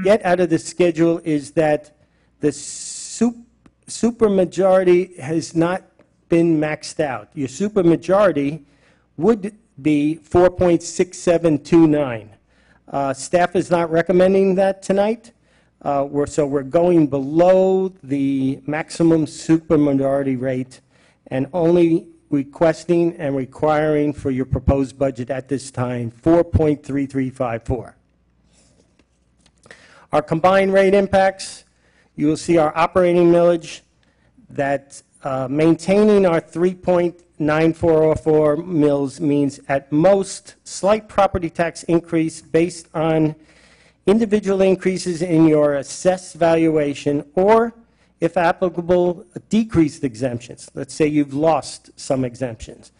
get out of the schedule is that the super majority has not been maxed out. Your supermajority would be 4.6729. Staff is not recommending that tonight, so we're going below the maximum supermajority rate and only requesting and requiring for your proposed budget at this time 4.3354. Our combined rate impacts, you will see our operating millage that maintaining our 3.9404 mils means at most slight property tax increase based on individual increases in your assessed valuation, or, if applicable, decreased exemptions. Let's say you've lost some exemptions.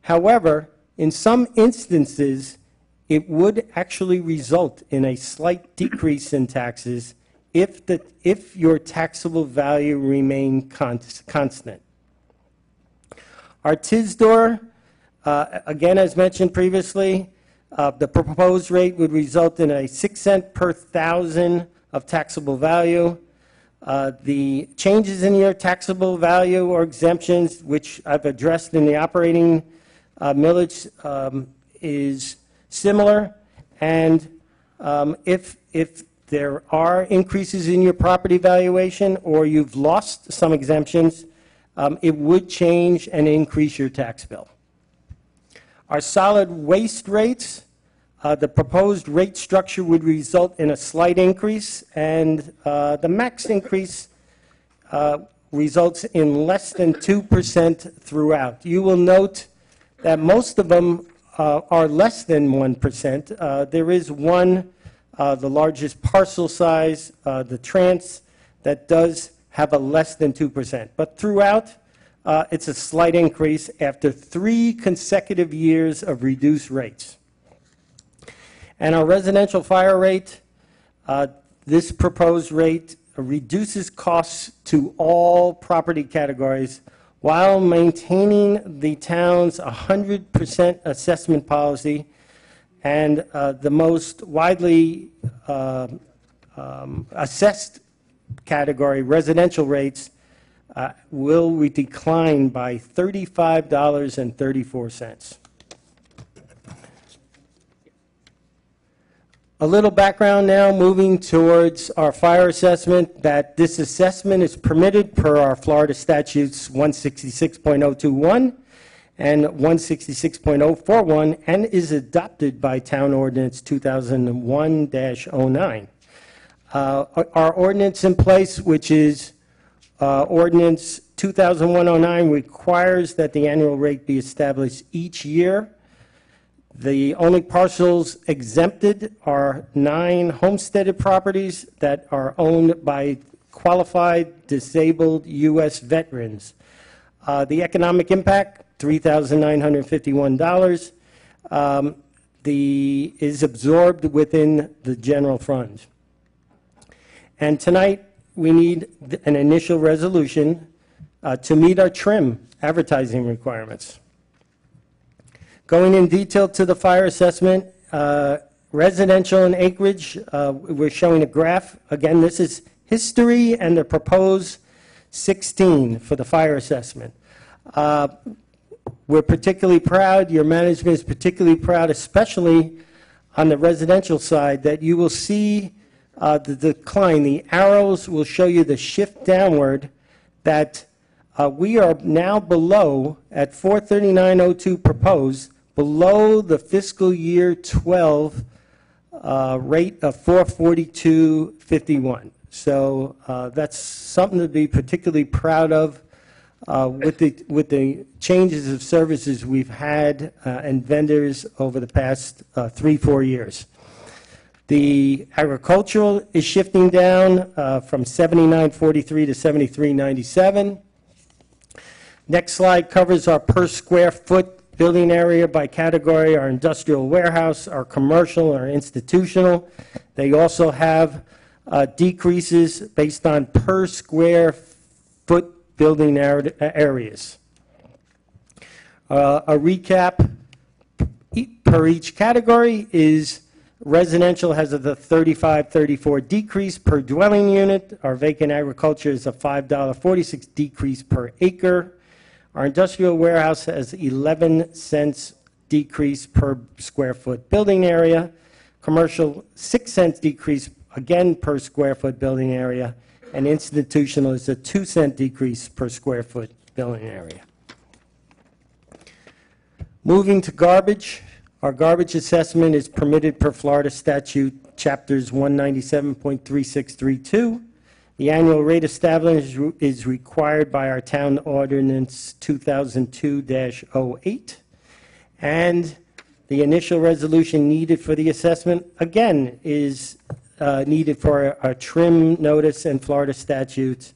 However, in some instances, it would actually result in a slight decrease in taxes if your taxable value remained constant. Our TISDOR, again, as mentioned previously, the proposed rate would result in a 6 cent per thousand of taxable value. The changes in your taxable value or exemptions, which I've addressed in the operating millage, is similar. And if there are increases in your property valuation or you've lost some exemptions, it would change and increase your tax bill. Our solid waste rates, the proposed rate structure would result in a slight increase, and the max increase results in less than 2% throughout. You will note that most of them are less than 1%. There is one, the largest parcel size, the Trans, that does have a less than 2%. But throughout, it's a slight increase after 3 consecutive years of reduced rates. And our residential fire rate, this proposed rate reduces costs to all property categories while maintaining the town's 100% assessment policy, and the most widely assessed category, residential rates, will decline by $35.34. A little background now, moving towards our fire assessment, that this assessment is permitted per our Florida statutes 166.021 and 166.041, and is adopted by Town Ordinance 2001-09. Our ordinance in place, which is Ordinance 2001-09, requires that the annual rate be established each year. The only parcels exempted are 9 homesteaded properties that are owned by qualified disabled U.S. veterans. The economic impact, $3,951, is absorbed within the general fund. And tonight, we need an initial resolution to meet our TRIM advertising requirements. Going in detail to the fire assessment, residential and acreage, we're showing a graph. Again, this is history and the proposed 16 for the fire assessment. We're particularly proud, your management is particularly proud, especially on the residential side, that you will see the decline. The arrows will show you the shift downward, that we are now below, at 439.02 proposed, below the fiscal year 12 rate of 442.51. So that's something to be particularly proud of with the changes of services we've had and vendors over the past 3-4 years. The agricultural is shifting down from 79.43 to 73.97. Next slide covers our per square foot building area by category, our industrial warehouse, our commercial, our institutional. They also have decreases based on per square foot building areas. A recap per each category is residential has a 35.34 decrease per dwelling unit. Our vacant agriculture is a $5.46 decrease per acre. Our industrial warehouse has 11 cents decrease per square foot building area. Commercial, 6 cents decrease, again, per square foot building area. And institutional is a 2 cent decrease per square foot building area. Moving to garbage, our garbage assessment is permitted per Florida statute, chapters 197.3632. The annual rate established is required by our town ordinance 2002-08. And The initial resolution needed for the assessment, again, is needed for our trim notice and Florida statutes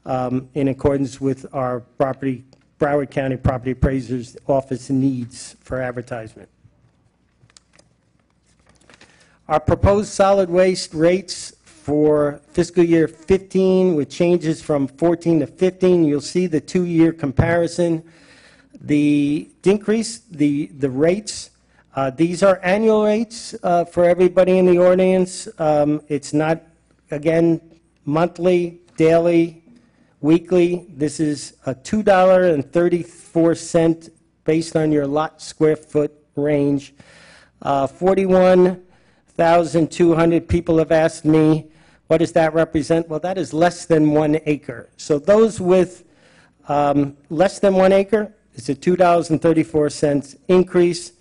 in accordance with our Broward County Property Appraiser's Office needs for advertisement. Our proposed solid waste rates for fiscal year 15 with changes from 14 to 15, you'll see the two-year comparison. The increase, the rates, these are annual rates for everybody in the audience. It's not, again, monthly, daily, weekly. This is a $2.34 based on your lot square foot range. 41,200 people have asked me, what does that represent? Well, that is less than 1 acre. So those with less than 1 acre, it's a $2.34 increase.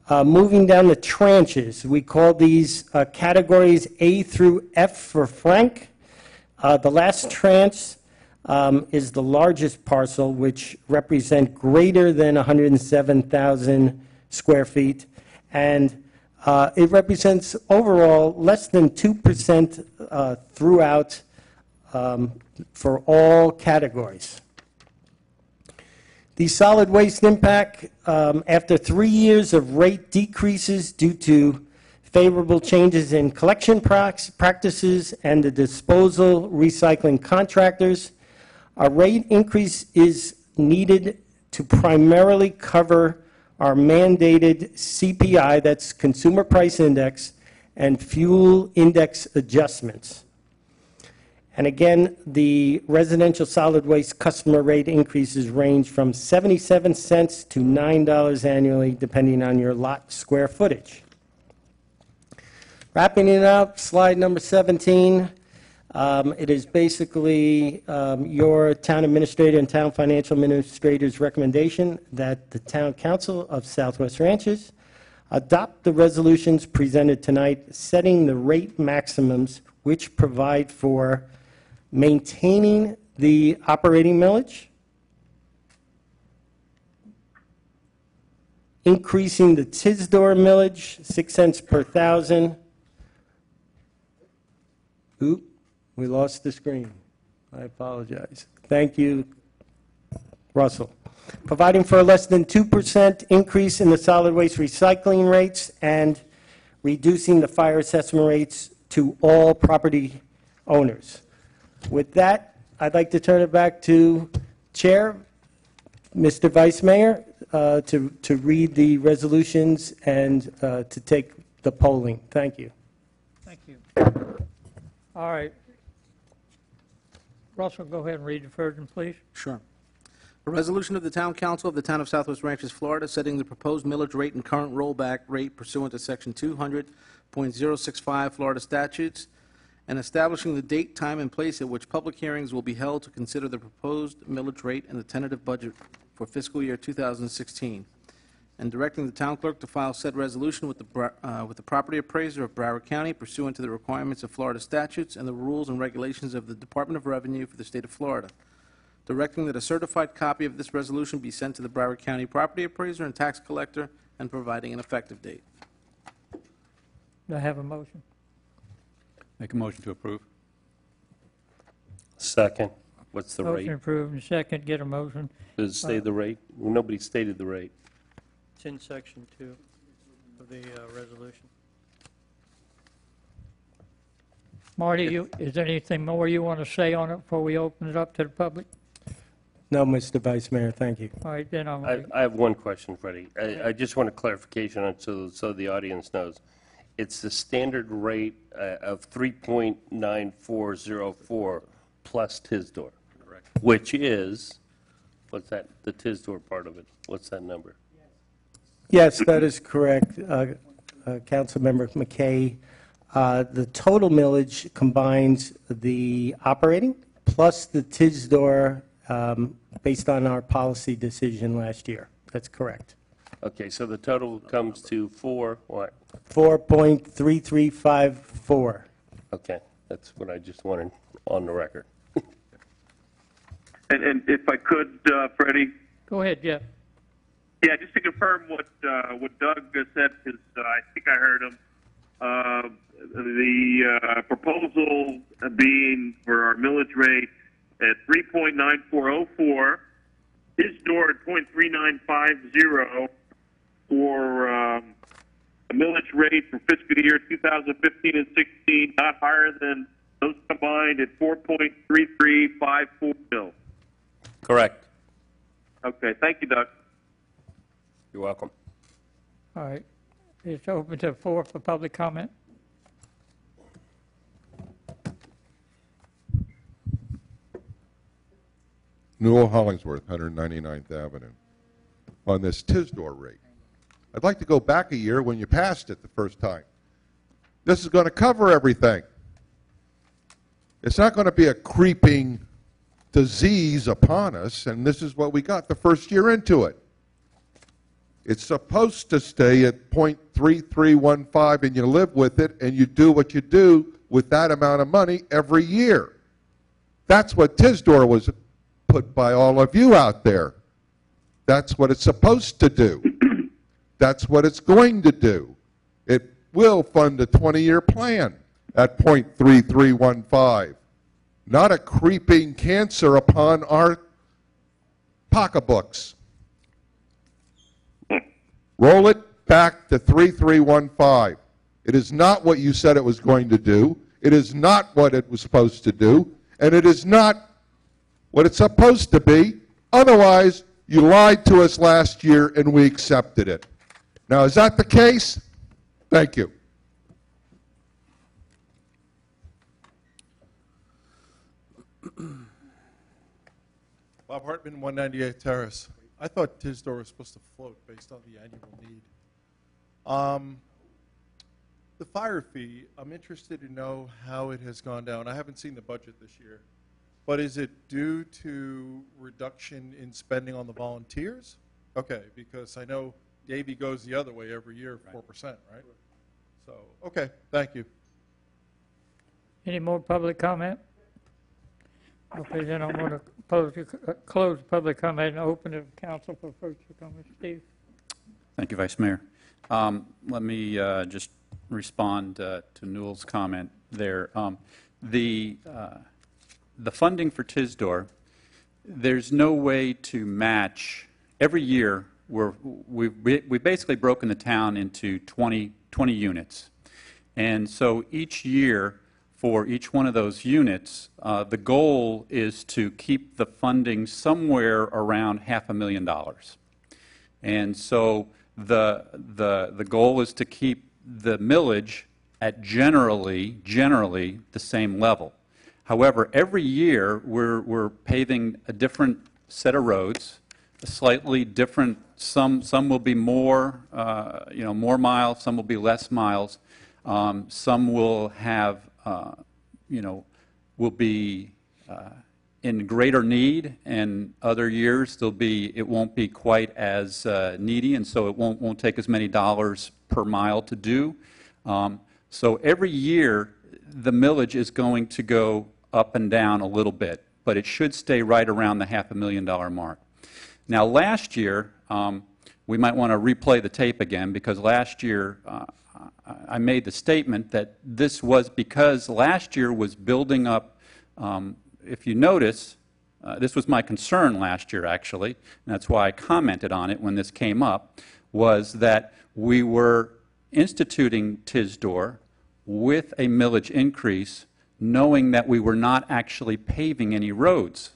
Moving down the tranches, we call these categories A through F for Frank. The last tranche is the largest parcel, which represent greater than 107,000 square feet. And it represents overall less than 2% throughout for all categories. The solid waste impact, after 3 years of rate decreases due to favorable changes in collection practices and the disposal recycling contractors, a rate increase is needed to primarily cover our mandated CPI, that's Consumer Price Index, and fuel index adjustments. And again, the residential solid waste customer rate increases range from 77 cents to $9 annually, depending on your lot square footage. Wrapping it up, slide number 17. It is basically your town administrator and town financial administrator's recommendation that the town council of Southwest Ranches adopt the resolutions presented tonight, setting the rate maximums which provide for maintaining the operating millage, increasing the TISDOR millage, 6 cents per thousand. Oop, we lost the screen. I apologize. Thank you, Russell. Providing for a less than 2% increase in the solid waste recycling rates and reducing the fire assessment rates to all property owners. With that, I'd like to turn it back to Chair, Mr. Vice Mayor, to read the resolutions and to take the polling. Thank you.
Thank you. All right. Russell, go ahead and read the version, please.
Sure. A resolution of the Town Council of the Town of Southwest Ranches, Florida, setting the proposed millage rate and current rollback rate pursuant to Section 200.065 Florida statutes, and establishing the date, time, and place at which public hearings will be held to consider the proposed millage rate and the tentative budget for fiscal year 2016, and directing the town clerk to file said resolution with the property appraiser of Broward County pursuant to the requirements of Florida statutes and the rules and regulations of the Department of Revenue for the state of Florida. Directing that a certified copy of this resolution be sent to the Broward County property appraiser and tax collector, and providing an effective date.
Do I have a motion?
Make a motion to approve.
Second. What's the
Motion
rate?
approved, and second, get a motion.
Does it say the rate? Nobody stated the rate.
It's in Section 2 of the resolution.
Marty, is there anything more you want to say on it before we open it up to the public?
No, Mr. Vice Mayor, thank you.
All right, then
I have one question, Freddie. I just want a clarification on it so the audience knows. It's the standard rate of 3.9404 plus TISDOR. Correct. Which is, what's that, the TISDOR part of it? What's that number?
Yes, that is correct, Councilmember McKay. The total millage combines the operating plus the TISDOR based on our policy decision last year. That's correct.
Okay, so the total comes to 4 what?
4.3354.
Okay, that's what I just wanted on the record.
And if I could, Freddie,
go ahead, Jeff.
Yeah, just to confirm what Doug said, because I think I heard him. The proposal being for our millage rate at 3.9404, his door at 0.3950 for a millage rate for fiscal year 2015 and 16, not higher than those combined at 4.3354 mil.
Correct.
Okay, thank you, Doug.
You're welcome.
All right. It's open to the floor for public comment.
Newell Hollingsworth, 199th Avenue. On this Tisdor rate, I'd like to go back a year when you passed it the first time. This is going to cover everything. It's not going to be a creeping disease upon us, and this is what we got the first year into it. It's supposed to stay at 0.3315, and you live with it, and you do what you do with that amount of money every year. That's what Tisdor was put by all of you out there. That's what it's supposed to do. That's what it's going to do. It will fund a 20-year plan at 0.3315, not a creeping cancer upon our pocketbooks. Roll it back to 3315. It is not what you said it was going to do. It is not what it was supposed to do. And it is not what it's supposed to be. Otherwise, you lied to us last year and we accepted it. Now, is that the case? Thank you.
Bob Hartman, 198 Terrace. I thought Tisdor was supposed to float based on the annual need. The fire fee, I'm interested to know how it has gone down. I haven't seen the budget this year. But is it due to reduction in spending on the volunteers? Okay, because I know Davy goes the other way every year, 4%, right? So, okay, thank you.
Any more public comment? Okay, then I'm going to close public comment and open the council for further comment. Steve?
Thank you, Vice Mayor. Let me just respond to Newell's comment there. The funding for Tisdor, there's no way to match. Every year, we've basically broken the town into 20 units. And so each year, for each one of those units, the goal is to keep the funding somewhere around $500,000. And so the goal is to keep the millage at generally the same level. However, every year we're paving a different set of roads, slightly different. Some will be more more miles. Some will be less miles. Some will have will be in greater need, and other years it won't be quite as needy, and so it won't take as many dollars per mile to do. So every year the millage is going to go up and down a little bit, but it should stay right around the $500,000 mark. Now last year, we might want to replay the tape again, because last year I made the statement that this was because last year was building up. If you notice, this was my concern last year, actually, and that's why I commented on it when this came up, was that we were instituting Tisdor with a millage increase, knowing that we were not actually paving any roads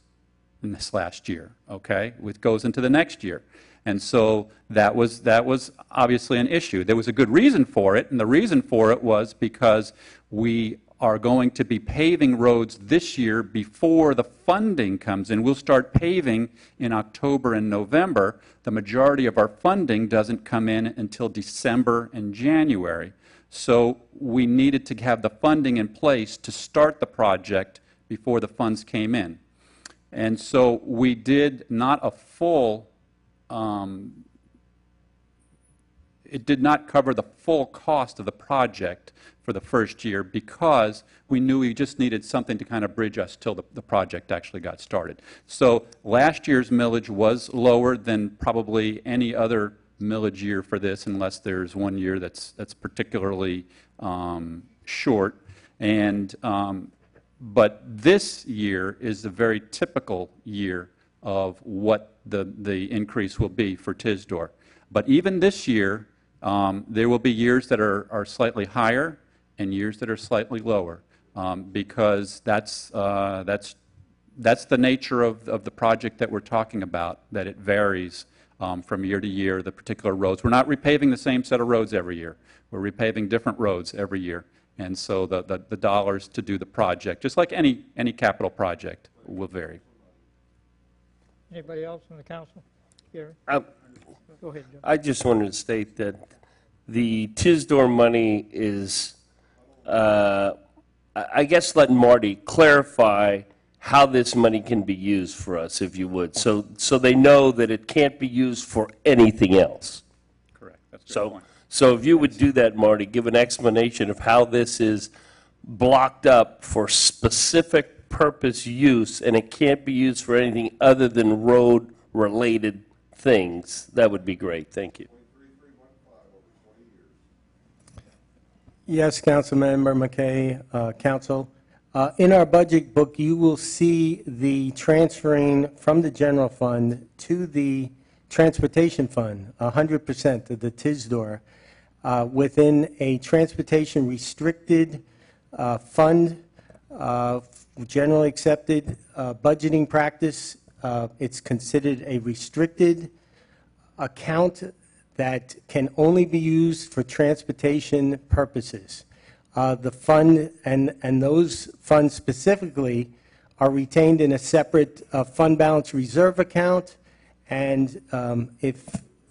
in this last year, okay? It goes into the next year. And so that was obviously an issue. There was a good reason for it, and the reason for it was because we are going to be paving roads this year before the funding comes in. We'll start paving in October and November. The majority of our funding doesn't come in until December and January. So we needed to have the funding in place to start the project before the funds came in. And so we did not a full it did not cover the full cost of the project for the first year because we knew we just needed something to kind of bridge us till the project actually got started. So last year's millage was lower than probably any other millage year for this, unless there's one year that's particularly short. And but this year is a very typical year of what the increase will be for TISDOR. But even this year, there will be years that are slightly higher and years that are slightly lower, because that's the nature of the project that we're talking about, that it varies from year to year, the particular roads. We're not repaving the same set of roads every year. We're repaving different roads every year. And so the dollars to do the project, just like any capital project, will vary.
Anybody else in the council? Gary? Go ahead, Joe.
I just wanted to state that the TISDOR money is, I guess let Marty clarify how this money can be used for us, if you would, so they know that it can't be used for anything else.
Correct. That's a good point.
So if you would do that, Marty, give an explanation of how this is blocked up for specific purpose use, and it can't be used for anything other than road-related things, that would be great. Thank you.
Yes, Councilmember McKay, Council. In our budget book, you will see the transferring from the general fund to the transportation fund, 100% of the TISDOR, within a transportation restricted fund, generally accepted budgeting practice. It's considered a restricted account that can only be used for transportation purposes. The fund and those funds specifically are retained in a separate fund balance reserve account, and if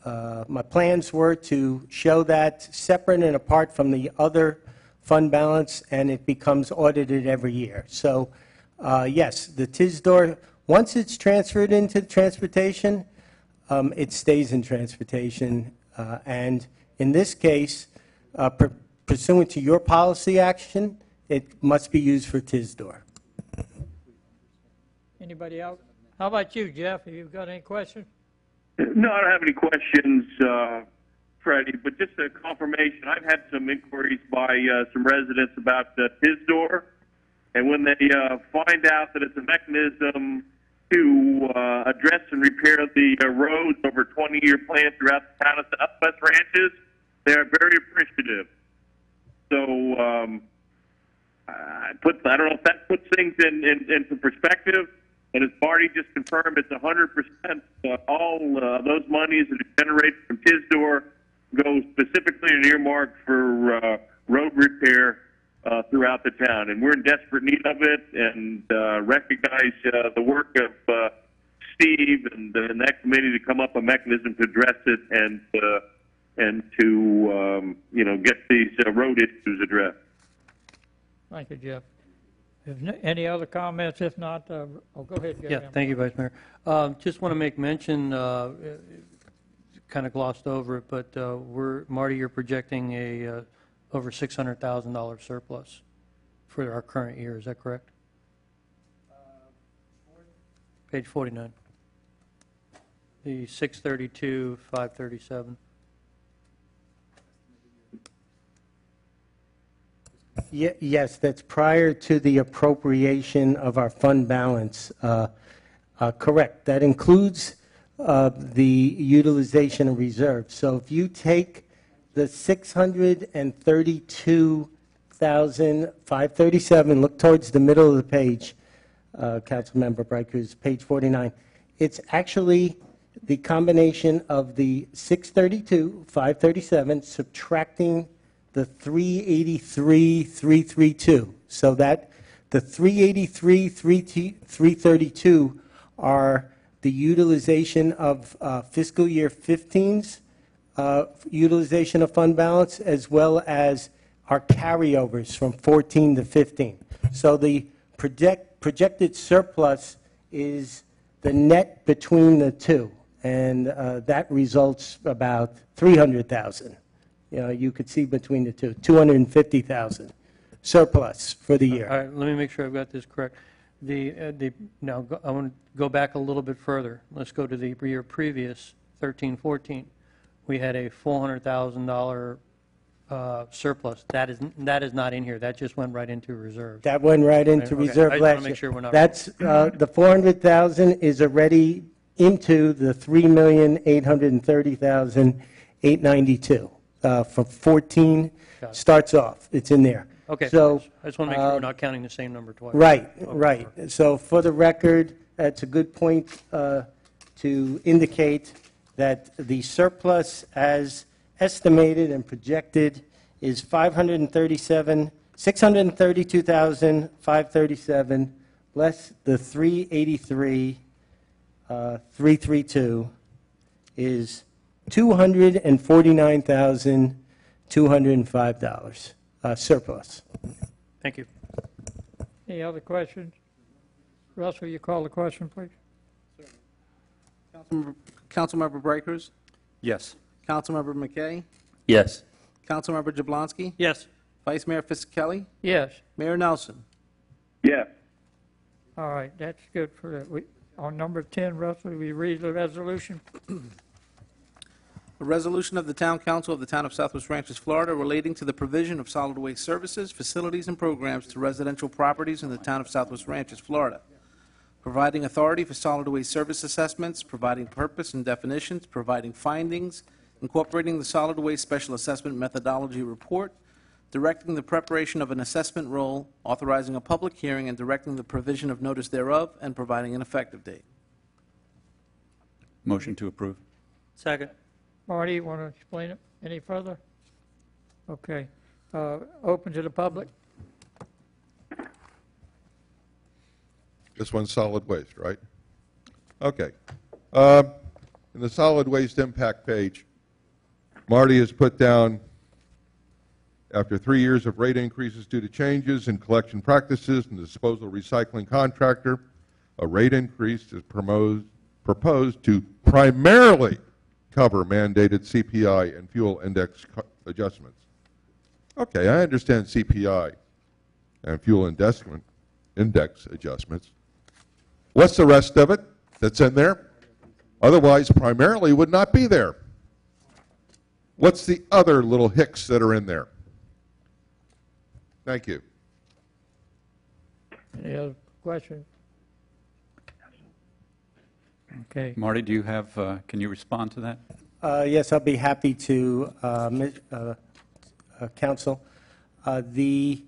my plans were to show that separate and apart from the other fund balance, and it becomes audited every year. So yes, the TISDOR, once it's transferred into transportation, it stays in transportation, and in this case, pursuant to your policy action, it must be used for TISDOR.
Anybody else? How about you, Jeff? Have you got any questions?
No, I don't have any questions, Freddie, but just a confirmation. I've had some inquiries by some residents about TISDOR, and when they find out that it's a mechanism to address and repair the roads over a 20-year plan throughout the town of Southwest Ranches, they are very appreciative. So I don't know if that puts things into perspective. And as Marty just confirmed, it's 100%. All those monies that are generated from TISDOR go specifically and earmarked for road repair throughout the town. And we're in desperate need of it, and recognize the work of Steve and that committee to come up with a mechanism to address it and to get these road issues addressed.
Thank you, Jeff. Any other comments? If not, go ahead, Gary.
Yeah, thank you, Vice Mayor. Just want to make mention, kind of glossed over it, but Marty, you're projecting a over $600,000 surplus for our current year. Is that correct? Page 49. The 632, 537.
Yes, that's prior to the appropriation of our fund balance. Correct. That includes the utilization of reserves. So if you take the $632,537, look towards the middle of the page, Councilmember Brightcrus, page 49. It's actually the combination of the 632,537 subtracting the 383,332. So that the 383,332 are the utilization of fiscal year 15's utilization of fund balance, as well as our carryovers from 14 to 15. So the projected surplus is the net between the two, and that results about $300,000. You could see between the two, 250,000 surplus for the year.
All right, let me make sure I've got this correct. Now, I want to go back a little bit further. Let's go to the year previous, 13-14. We had a $400,000 surplus. That is not in here. That just went right into reserves.
That went right into
Okay,
reserve
I just
last year.
wanna make sure we're not-
That's, the 400,000 is already into the 3,830,892. For 14,
Got it.
starts off, it's in there.
Okay,
So,
I just want to make sure we're not counting the same number twice.
right,
Okay,
right.
perfect.
So for the record, that's a good point to indicate that the surplus as estimated and projected is 632,537, less the 383,332 is $249,205 surplus.
Thank you.
Any other questions? Russell, you call the question, please?
Councilmember Brighters?
Yes.
Councilmember McKay?
Yes.
Councilmember Jablonski?
Yes.
Vice Mayor Fisickelli?
Yes.
Mayor Nelson?
Yes.
All right, that's good for that. On number 10, Russell, we read the resolution.
A resolution of the Town Council of the Town of Southwest Ranches, Florida, relating to the provision of solid waste services, facilities, and programs to residential properties in the Town of Southwest Ranches, Florida, providing authority for solid waste service assessments, providing purpose and definitions, providing findings, incorporating the solid waste special assessment methodology report, directing the preparation of an assessment roll, authorizing a public hearing, and directing the provision of notice thereof, and providing an effective date.
Motion to approve.
Second.
Marty, you want to explain it any further? Okay. Open to the public?
This one's solid waste, right? Okay. In the solid waste impact page, Marty has put down, after 3 years of rate increases due to changes in collection practices and disposal recycling contractor, a rate increase is proposed to primarily cover mandated CPI and fuel index adjustments. Okay, I understand CPI and fuel index adjustments. What's the rest of it that's in there? Otherwise, primarily would not be there. What's the other little hicks that are in there? Thank you.
Any other questions? Okay.
Marty, do you have, can you respond to that?
Yes, I'll be happy to, Council. The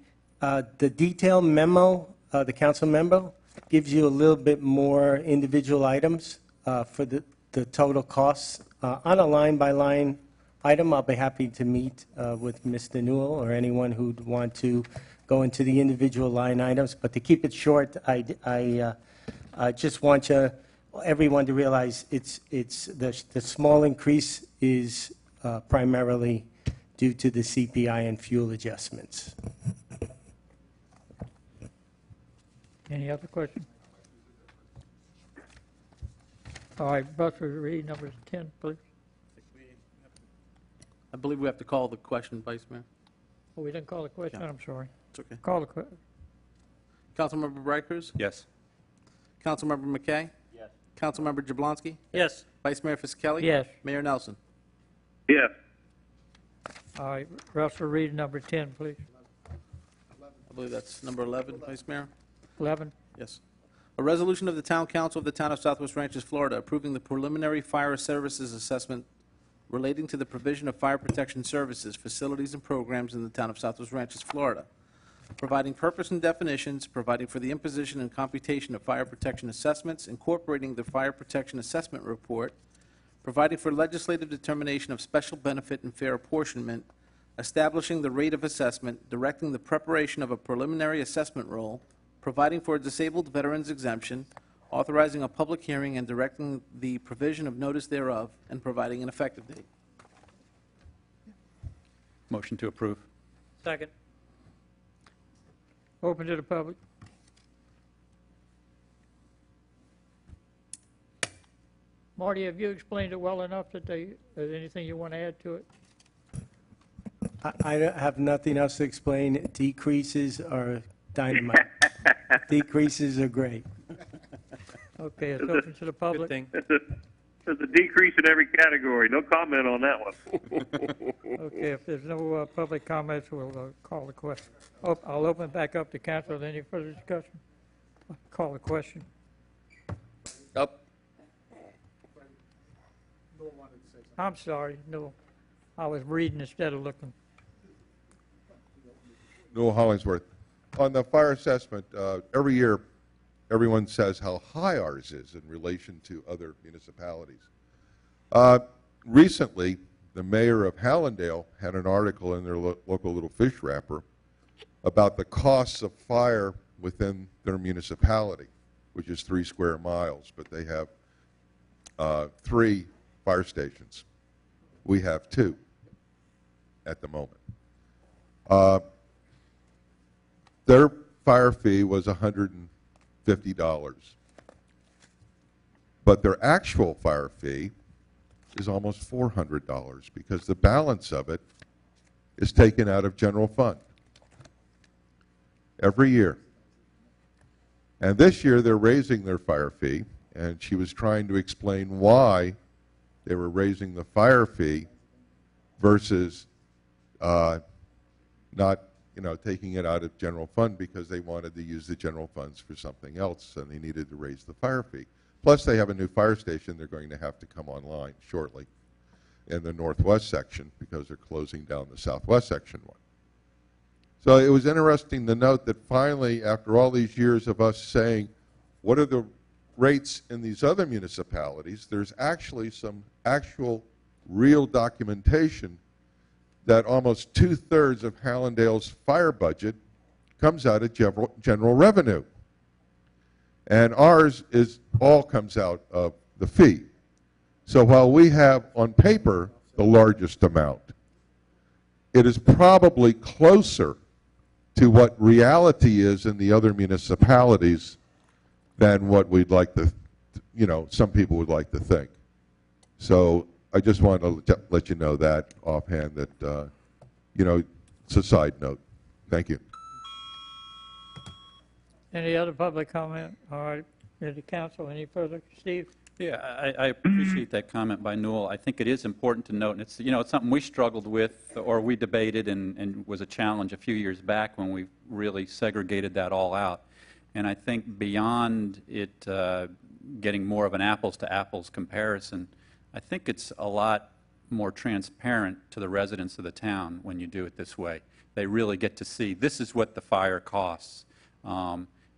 detailed memo, the council memo, gives you a little bit more individual items for the total costs. On a line-by-line item, I'll be happy to meet with Mr. Newell or anyone who'd want to go into the individual line items. But to keep it short, I just want everyone to realize the small increase is primarily due to the CPI and fuel adjustments.
Any other questions? All right, Buster, read number 10, please.
I believe we have to call the question, Vice Mayor.
Oh, we didn't call the question, I'm sorry.
It's okay.
Call the question.
Councilmember Brighters?
Yes.
Councilmember McKay? Yes. Councilmember Jablonski?
Yes.
Vice Mayor Fisickelli?
Yes.
Mayor Nelson?
Yes.
All right, Russell, read number 10, please.
I believe that's number 11, Vice Mayor?
11.
Yes. A resolution of the Town Council of the Town of Southwest Ranches, Florida, approving the preliminary fire services assessment relating to the provision of fire protection services, facilities, and programs in the Town of Southwest Ranches, Florida, providing purpose and definitions, providing for the imposition and computation of fire protection assessments, incorporating the fire protection assessment report, providing for legislative determination of special benefit and fair apportionment, establishing the rate of assessment, directing the preparation of a preliminary assessment roll, providing for a disabled veterans exemption, authorizing a public hearing and directing the provision of notice thereof, and providing an effective date.
Motion to approve.
Second.
Open to the public. Marty, have you explained it well enough that is there anything you want to add to it?
I have nothing else to explain. Decreases are dynamite. Decreases are great.
Okay, it's open to the public.
Good thing.
There's a decrease in every category. No comment on that one.
Okay, if there's no public comments, we'll call the question. Oh, I'll open it back up to council. Any further discussion? Call the question.
Up.
I'm sorry, no. I was reading instead of looking.
Newell Hollingsworth. On the fire assessment, every year, everyone says how high ours is in relation to other municipalities. Recently, the mayor of Hallandale had an article in their local little fish wrapper about the costs of fire within their municipality, which is 3 square miles, but they have 3 fire stations. We have 2 at the moment. Their fire fee was $150, but their actual fire fee is almost $400 because the balance of it is taken out of general fund every year. And this year they're raising their fire fee, and she was trying to explain why they were raising the fire fee versus not, taking it out of general fund because they wanted to use the general funds for something else and they needed to raise the fire fee. Plus they have a new fire station they're going to have to come online shortly in the northwest section because they're closing down the southwest section one. So it was interesting to note that finally, after all these years of us saying, what are the rates in these other municipalities, there's actually some actual real documentation that almost 2/3 of Hallandale's fire budget comes out of general revenue. And ours all comes out of the fee. So while we have on paper the largest amount, it is probably closer to what reality is in the other municipalities than what we'd like to, some people would like to think. So I just wanted to let you know that offhand that, it's a side note. Thank you.
Any other public comment? All right, the council, any further? Steve?
Yeah, I appreciate that comment by Newell. I think it is important to note, and it's, it's something we struggled with or we debated and was a challenge a few years back when we really segregated that all out. And I think beyond it getting more of an apples-to-apples comparison, I think it's a lot more transparent to the residents of the town when you do it this way. They really get to see this is what the fire costs.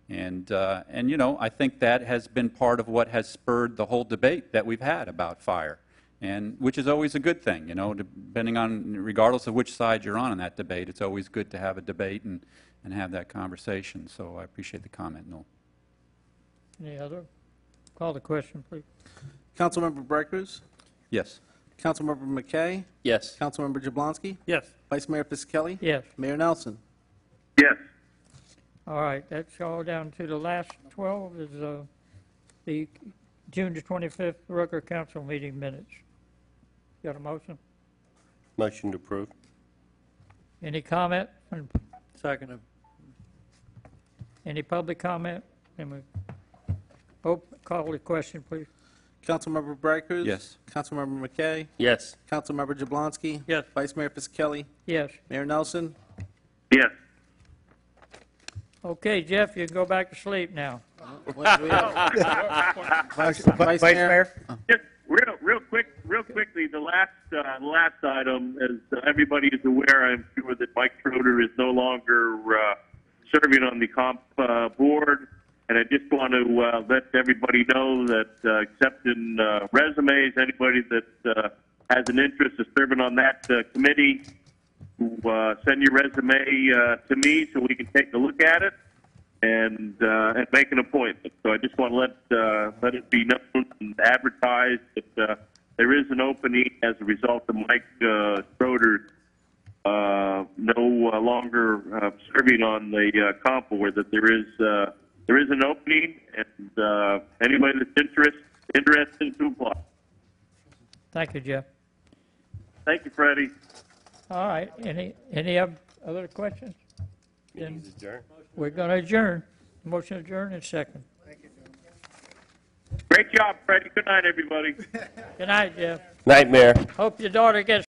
And I think that has been part of what has spurred the whole debate that we've had about fire, and which is always a good thing, depending on, regardless of which side you're on in that debate, it's always good to have a debate and have that conversation. So I appreciate the comment, Noel.
Any other? Call the question, please.
Councilmember Brighters?
Yes.
Councilmember McKay?
Yes.
Councilmember Jablonski?
Yes.
Vice Mayor Fisickelli?
Yes.
Mayor Nelson?
Yes.
All right, that's all down to the last 12 is the June the 25th Rucker Council meeting minutes. Got a motion?
Motion to approve.
Any comment?
Second.
Any public comment? Call the question, please.
Councilmember Brighters?
Yes.
Councilmember McKay?
Yes.
Councilmember Jablonski?
Yes.
Vice Mayor Fisickelli?
Yes.
Mayor Nelson?
Yes.
Okay, Jeff, you can go back to sleep now.
Vice Mayor?
Just real quickly, the last item, as everybody is aware, I'm sure that Mike Schroeder is no longer serving on the comp board, and I just want to let everybody know that accepting resumes, anybody that has an interest of serving on that committee, send your resume to me so we can take a look at it and make an appointment. So I just want to let it be known and advertised that there is an opening as a result of Mike Schroeder no longer serving on the comp board. That there is an opening, and anybody that's interested to apply.
Thank you, Jeff.
Thank you, Freddie.
All right, any other questions? Then
Meeting's adjourned.
we're going to adjourn. Motion adjourned and second.
Great job, Freddie. Good night, everybody.
Good night, Jeff.
Night, Mayor.
Hope your daughter gets